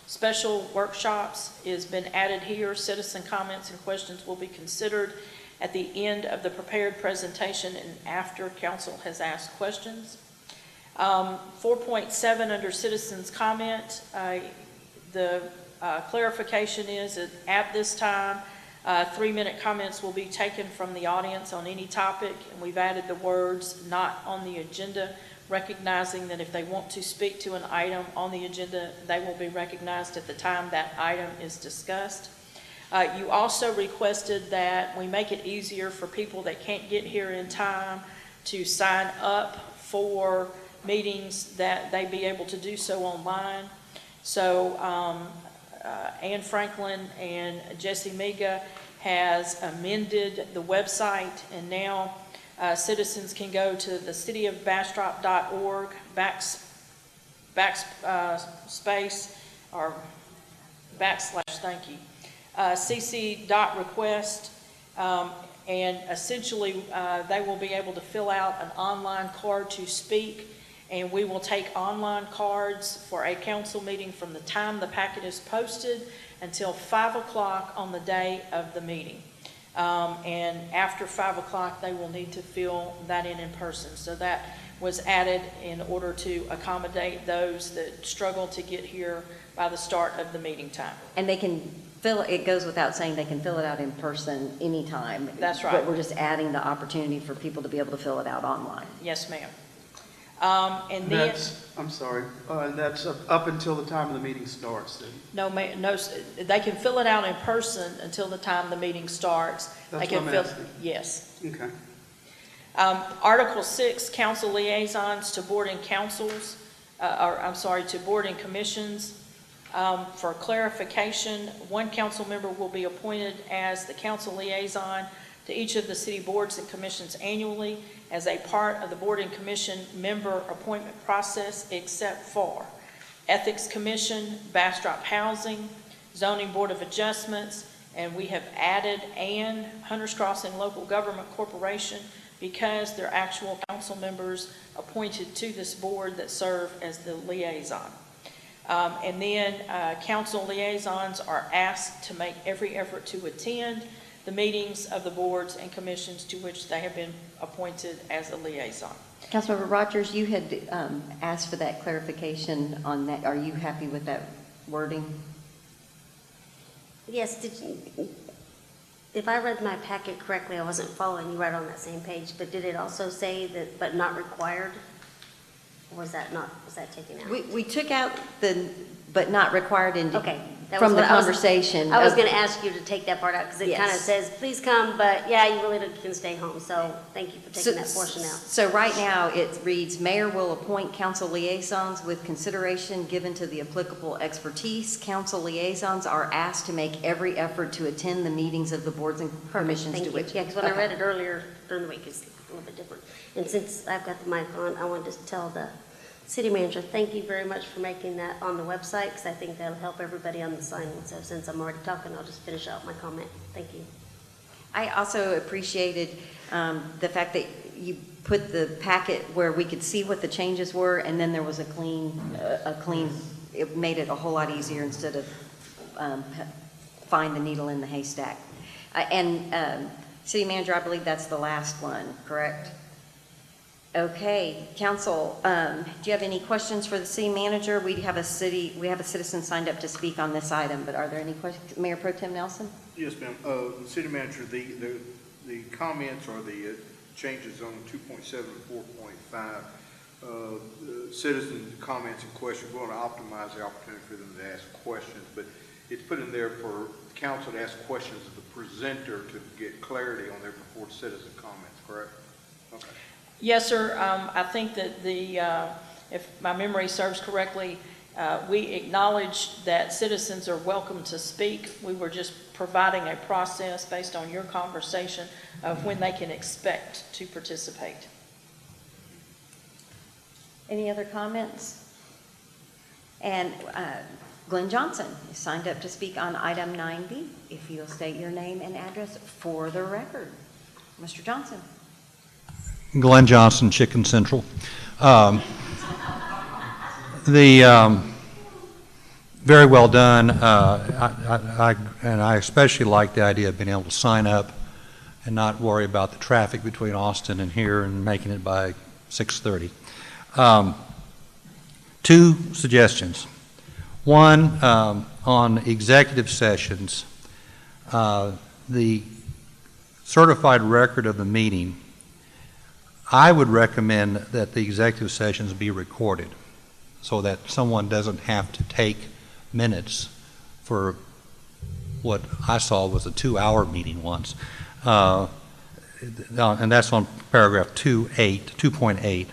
special workshops has been added here. Citizen comments and questions will be considered at the end of the prepared presentation and after council has asked questions. 4.7 under citizens comment, the clarification is that at this time, 3-minute comments will be taken from the audience on any topic, and we've added the words "not on the agenda," recognizing that if they want to speak to an item on the agenda, they will be recognized at the time that item is discussed. You also requested that we make it easier for people that can't get here in time to sign up for meetings, that they be able to do so online. So Ann Franklin and Jesse Miga has amended the website, and now citizens can go to the cityofbastrop.org cc.request, and essentially they will be able to fill out an online card to speak, and we will take online cards for a council meeting from the time the packet is posted until 5 o'clock on the day of the meeting. And after 5 o'clock, they will need to fill that in person. So that was added in order to accommodate those that struggle to get here by the start of the meeting time. And they can fill, it goes without saying, they can fill it out in person anytime. That's right. But we're just adding the opportunity for people to be able to fill it out online. Yes, ma'am. And then, That's, I'm sorry, that's up until the time of the meeting starts then? no, they can fill it out in person until the time the meeting starts. That's They can what I'm fill- asking. Yes. Okay. Article 6, council liaisons to board and councils, to board and commissions. For clarification, one council member will be appointed as the council liaison to each of the city boards and commissions annually as a part of the board and commission member appointment process, except for Ethics Commission, Bastrop Housing, Zoning Board of Adjustments, and we have added and Hunters Crossing Local Government Corporation because they're actual council members appointed to this board that serve as the liaison. And then council liaisons are asked to make every effort to attend the meetings of the boards and commissions to which they have been appointed as a liaison. Councilmember Rogers, you had asked for that clarification on that. Are you happy with that wording? Yes, if I read my packet correctly, I wasn't following you right on that same page, but did it also say that, but not required? Or was that taken out? We took out the, but not required in, Okay. from the conversation. I was going to ask you to take that part out because it Yes. kind of says, please come, but yeah, you really can stay home. So thank you for taking that portion out. So right now, it reads, Mayor will appoint council liaisons with consideration given to the applicable expertise. Council liaisons are asked to make every effort to attend the meetings of the boards and commissions Thank to you. which. Yeah, because when I Okay. read it earlier during the week, it's a little bit different. And since I've got the mic on, I wanted to tell the city manager, thank you very much for making that on the website, because I think that'll help everybody on the signing. So since I'm already talking, I'll just finish out my comment. Thank you. I also appreciated the fact that you put the packet where we could see what the changes were, and then there was a clean, it made it a whole lot easier instead of find the needle in the haystack. City Manager, I believe that's the last one, correct? Okay, council, do you have any questions for the city manager? We have a citizen signed up to speak on this item, but are there any questions? Mayor Pro Tem Nelson? Yes, ma'am. City manager, the comments or the changes on 2.7 and 4.5, citizen comments and questions, we're going to optimize the opportunity for them to ask questions, but it's put in there for council to ask questions of the presenter to get clarity on their before citizen comments, correct? Okay. Yes, sir. I think that if my memory serves correctly, we acknowledge that citizens are welcome to speak. We were just providing a process based on your conversation of when they can expect to participate. Any other comments? And Glenn Johnson is signed up to speak on item 90. If you'll state your name and address for the record. Mr. Johnson. Glenn Johnson, Chicken Central. Very well done. I especially like the idea of being able to sign up and not worry about the traffic between Austin and here and making it by 6:30. Two suggestions. One, on executive sessions, the certified record of the meeting, I would recommend that the executive sessions be recorded so that someone doesn't have to take minutes for what I saw was a 2-hour meeting once. And that's on paragraph 2.8.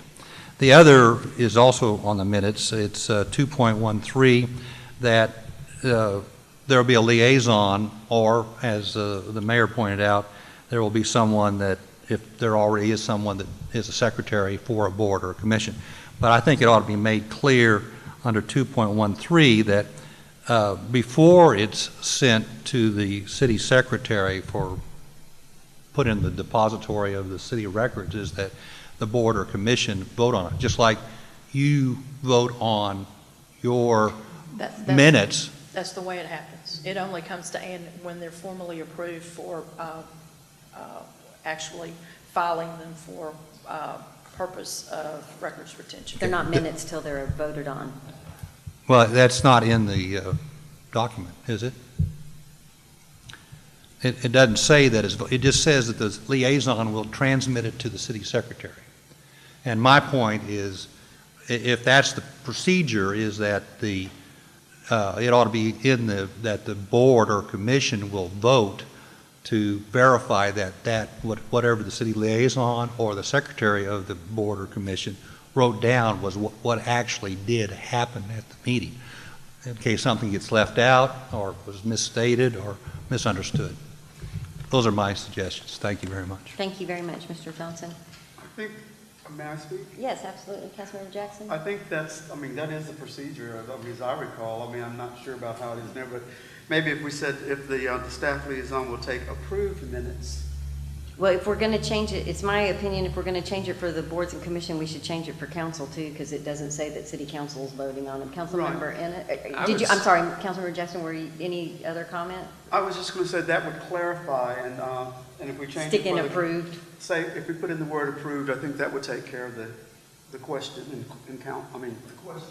The other is also on the minutes. It's 2.13 that there will be a liaison, or as the mayor pointed out, there will be someone that, if there already is someone that is a secretary for a board or a commission. But I think it ought to be made clear under 2.13 that before it's sent to the city secretary for put in the depository of the city records, is that the board or commission vote on it, just like you vote on your minutes. That's the way it happens. It only comes to Ann when they're formally approved for actually filing them for purpose of records retention. They're not minutes till they're voted on. Well, that's not in the document, is it? It doesn't say that. It just says that the liaison will transmit it to the city secretary. And my point is, if that's the procedure, is that it ought to be that the board or commission will vote to verify that whatever the city liaison or the secretary of the board or commission wrote down was what actually did happen at the meeting, in case something gets left out or was misstated or misunderstood. Those are my suggestions. Thank you very much. Thank you very much, Mr. Johnson. I think, may I speak? Yes, absolutely. Councilmember Jackson? I think that is the procedure, as I recall. I'm not sure about how it is now, but maybe if we said, if the staff liaison will take approved minutes. Well, if we're going to change it, it's my opinion, if we're going to change it for the boards and commission, we should change it for council too, because it doesn't say that city council is voting on them. Councilmember Ennis, I'm sorry, Councilmember Jackson, any other comment? I was just going to say that would clarify, and if we change Stick it in for approved. Say, if we put in the word approved, I think that would take care of the question and count, the question.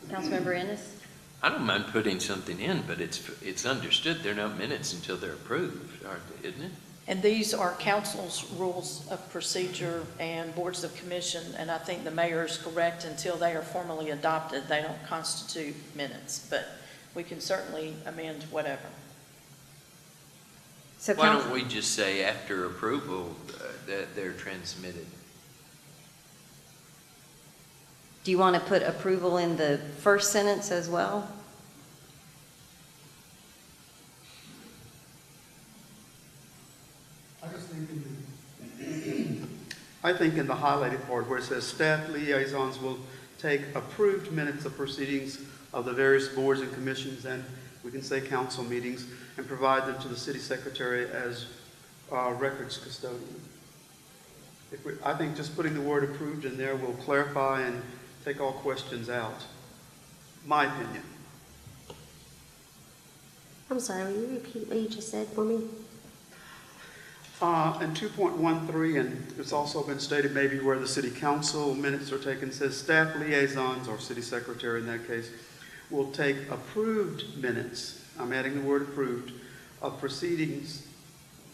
Councilmember Ennis? I don't mind putting something in, but it's understood they're not minutes until they're approved, isn't it? And these are council's rules of procedure and boards of commission, and I think the mayor is correct. Until they are formally adopted, they don't constitute minutes, but we can certainly amend whatever. So why don't we just say after approval that they're transmitted? Do you want to put approval in the first sentence as well? I think in the highlighted part where it says staff liaisons will take approved minutes of proceedings of the various boards and commissions, and we can say council meetings, and provide them to the city secretary as records custodian. I think just putting the word approved in there will clarify and take all questions out. My opinion. I'm sorry, will you repeat what you just said for me? In 2.13, and it's also been stated maybe where the city council minutes are taken, says staff liaisons, or city secretary in that case, will take approved minutes, I'm adding the word approved, of proceedings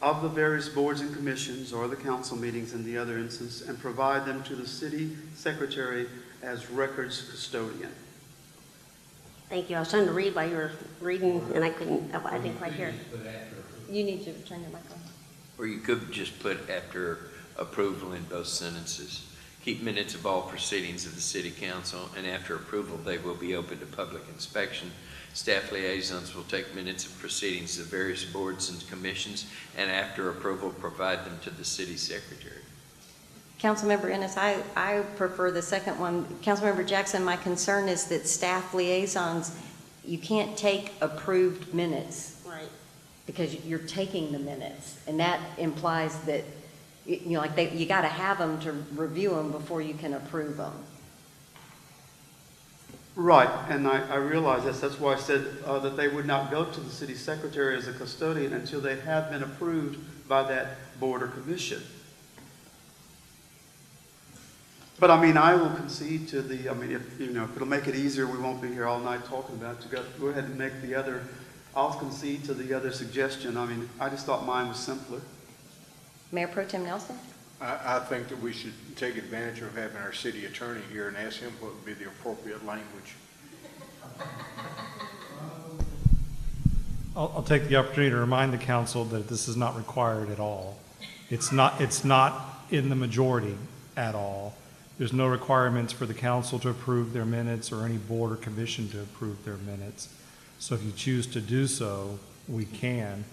of the various boards and commissions or the council meetings in the other instance, and provide them to the city secretary as records custodian. Thank you. I was trying to read while you were reading, and I didn't quite hear. You need to turn your mic on. Or you could just put after approval in both sentences. Keep minutes of all proceedings of the city council, and after approval, they will be open to public inspection. Staff liaisons will take minutes of proceedings of various boards and commissions, and after approval, provide them to the city secretary. Councilmember Ennis, I prefer the second one. Councilmember Jackson, my concern is that staff liaisons, you can't take approved minutes. Right. Because you're taking the minutes, and that implies that, you got to have them to review them before you can approve them. Right, and I realize this. That's why I said that they would not go to the city secretary as a custodian until they have been approved by that board or commission. But I will concede to the, if it'll make it easier, we won't be here all night talking about it. To go ahead and make the other, I'll concede to the other suggestion. I just thought mine was simpler. Mayor Pro Tem Nelson? I think that we should take advantage of having our city attorney here and ask him what would be the appropriate language. I'll take the opportunity to remind the council that this is not required at all. It's not in the majority at all. There's no requirements for the council to approve their minutes or any board or commission to approve their minutes. So if you choose to do so, we can.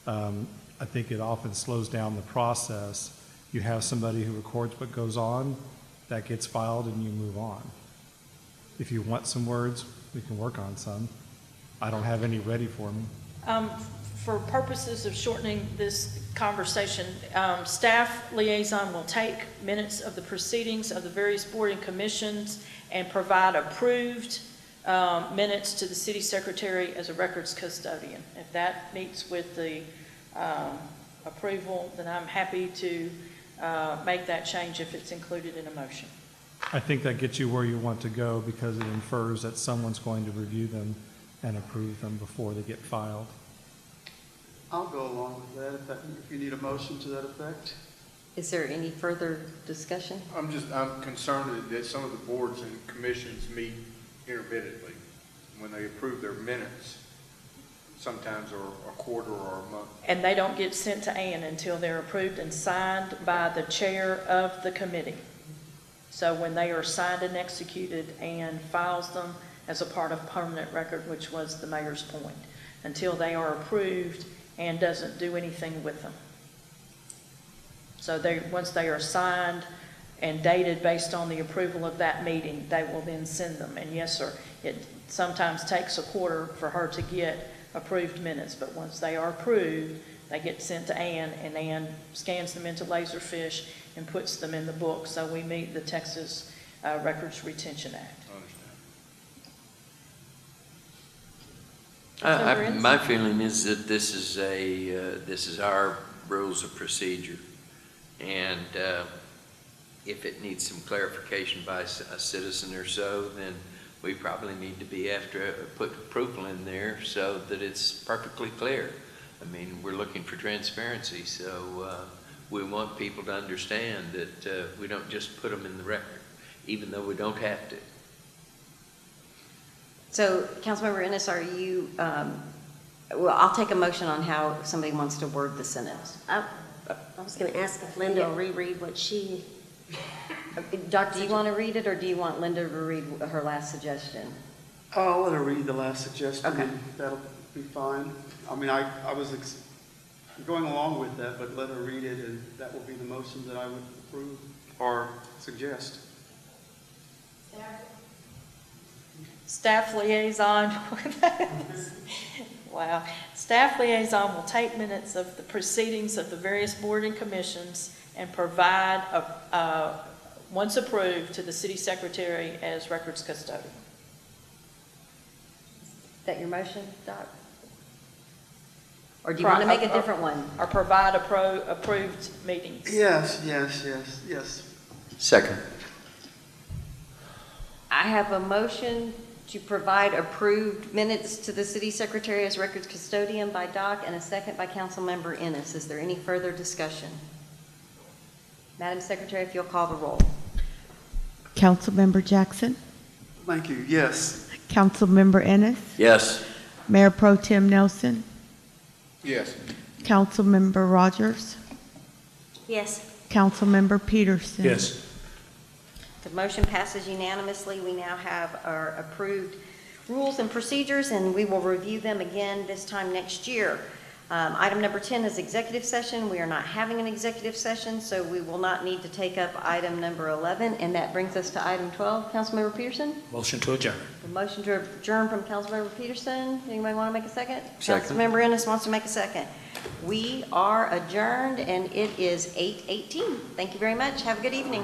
I think it often slows down the process. You have somebody who records what goes on, that gets filed, and you move on. If you want some words, we can work on some. I don't have any ready for me. For purposes of shortening this conversation, staff liaison will take minutes of the proceedings of the various board and commissions and provide approved minutes to the city secretary as a records custodian. If that meets with the approval, then I'm happy to make that change if it's included in a motion. I think that gets you where you want to go because it infers that someone's going to review them and approve them before they get filed. I'll go along with that if you need a motion to that effect. Is there any further discussion? I'm concerned that some of the boards and commissions meet intermittently when they approve their minutes, sometimes or a quarter or a month. And they don't get sent to Ann until they're approved and signed by the chair of the committee. So when they are signed and executed, Ann files them as a part of permanent record, which was the mayor's point. Until they are approved, Ann doesn't do anything with them. So once they are signed and dated based on the approval of that meeting, they will then send them. And yes, sir, it sometimes takes a quarter for her to get approved minutes, but once they are approved, they get sent to Ann, and Ann scans them into Laserfish and puts them in the book. So we meet the Texas Records Retention Act. My feeling is that this is our rules of procedure, and if it needs some clarification by a citizen or so, then we probably need to be put approval in there so that it's perfectly clear. I mean, we're looking for transparency, so we want people to understand that we don't just put them in the record, even though we don't have to. So, Councilmember Ennis, are you, well, I'll take a motion on how somebody wants to word the sentence. I was going to ask if Linda will reread what she... Doctor, do you want to read it, or do you want Linda to read her last suggestion? I'll let her read the last suggestion. Okay. And that'll be fine. I mean, I was going along with that, but let her read it, and that will be the motion that I would approve or suggest. Staff liaison. Wow. Staff liaison will take minutes of the proceedings of the various board and commissions and provide, once approved, to the city secretary as records custodian. Is that your motion, Doc? Or do you want to make a different one? Or provide approved meetings. Yes. Second. I have a motion to provide approved minutes to the city secretary as records custodian by Doc, and a second by Councilmember Ennis. Is there any further discussion? Madam Secretary, if you'll call the roll. Councilmember Jackson? Thank you. Yes. Councilmember Ennis? Yes. Mayor Pro Tem Nelson? Yes. Councilmember Rogers? Yes. Councilmember Peterson? Yes. The motion passes unanimously. We now have our approved rules and procedures, and we will review them again this time next year. Item number 10 is executive session. We are not having an executive session, so we will not need to take up item number 11, and that brings us to item 12. Councilmember Peterson? Motion to adjourn. The motion to adjourn from Councilmember Peterson. Anybody want to make a second? Second. Councilmember Ennis wants to make a second. We are adjourned, and it is 8:18. Thank you very much. Have a good evening.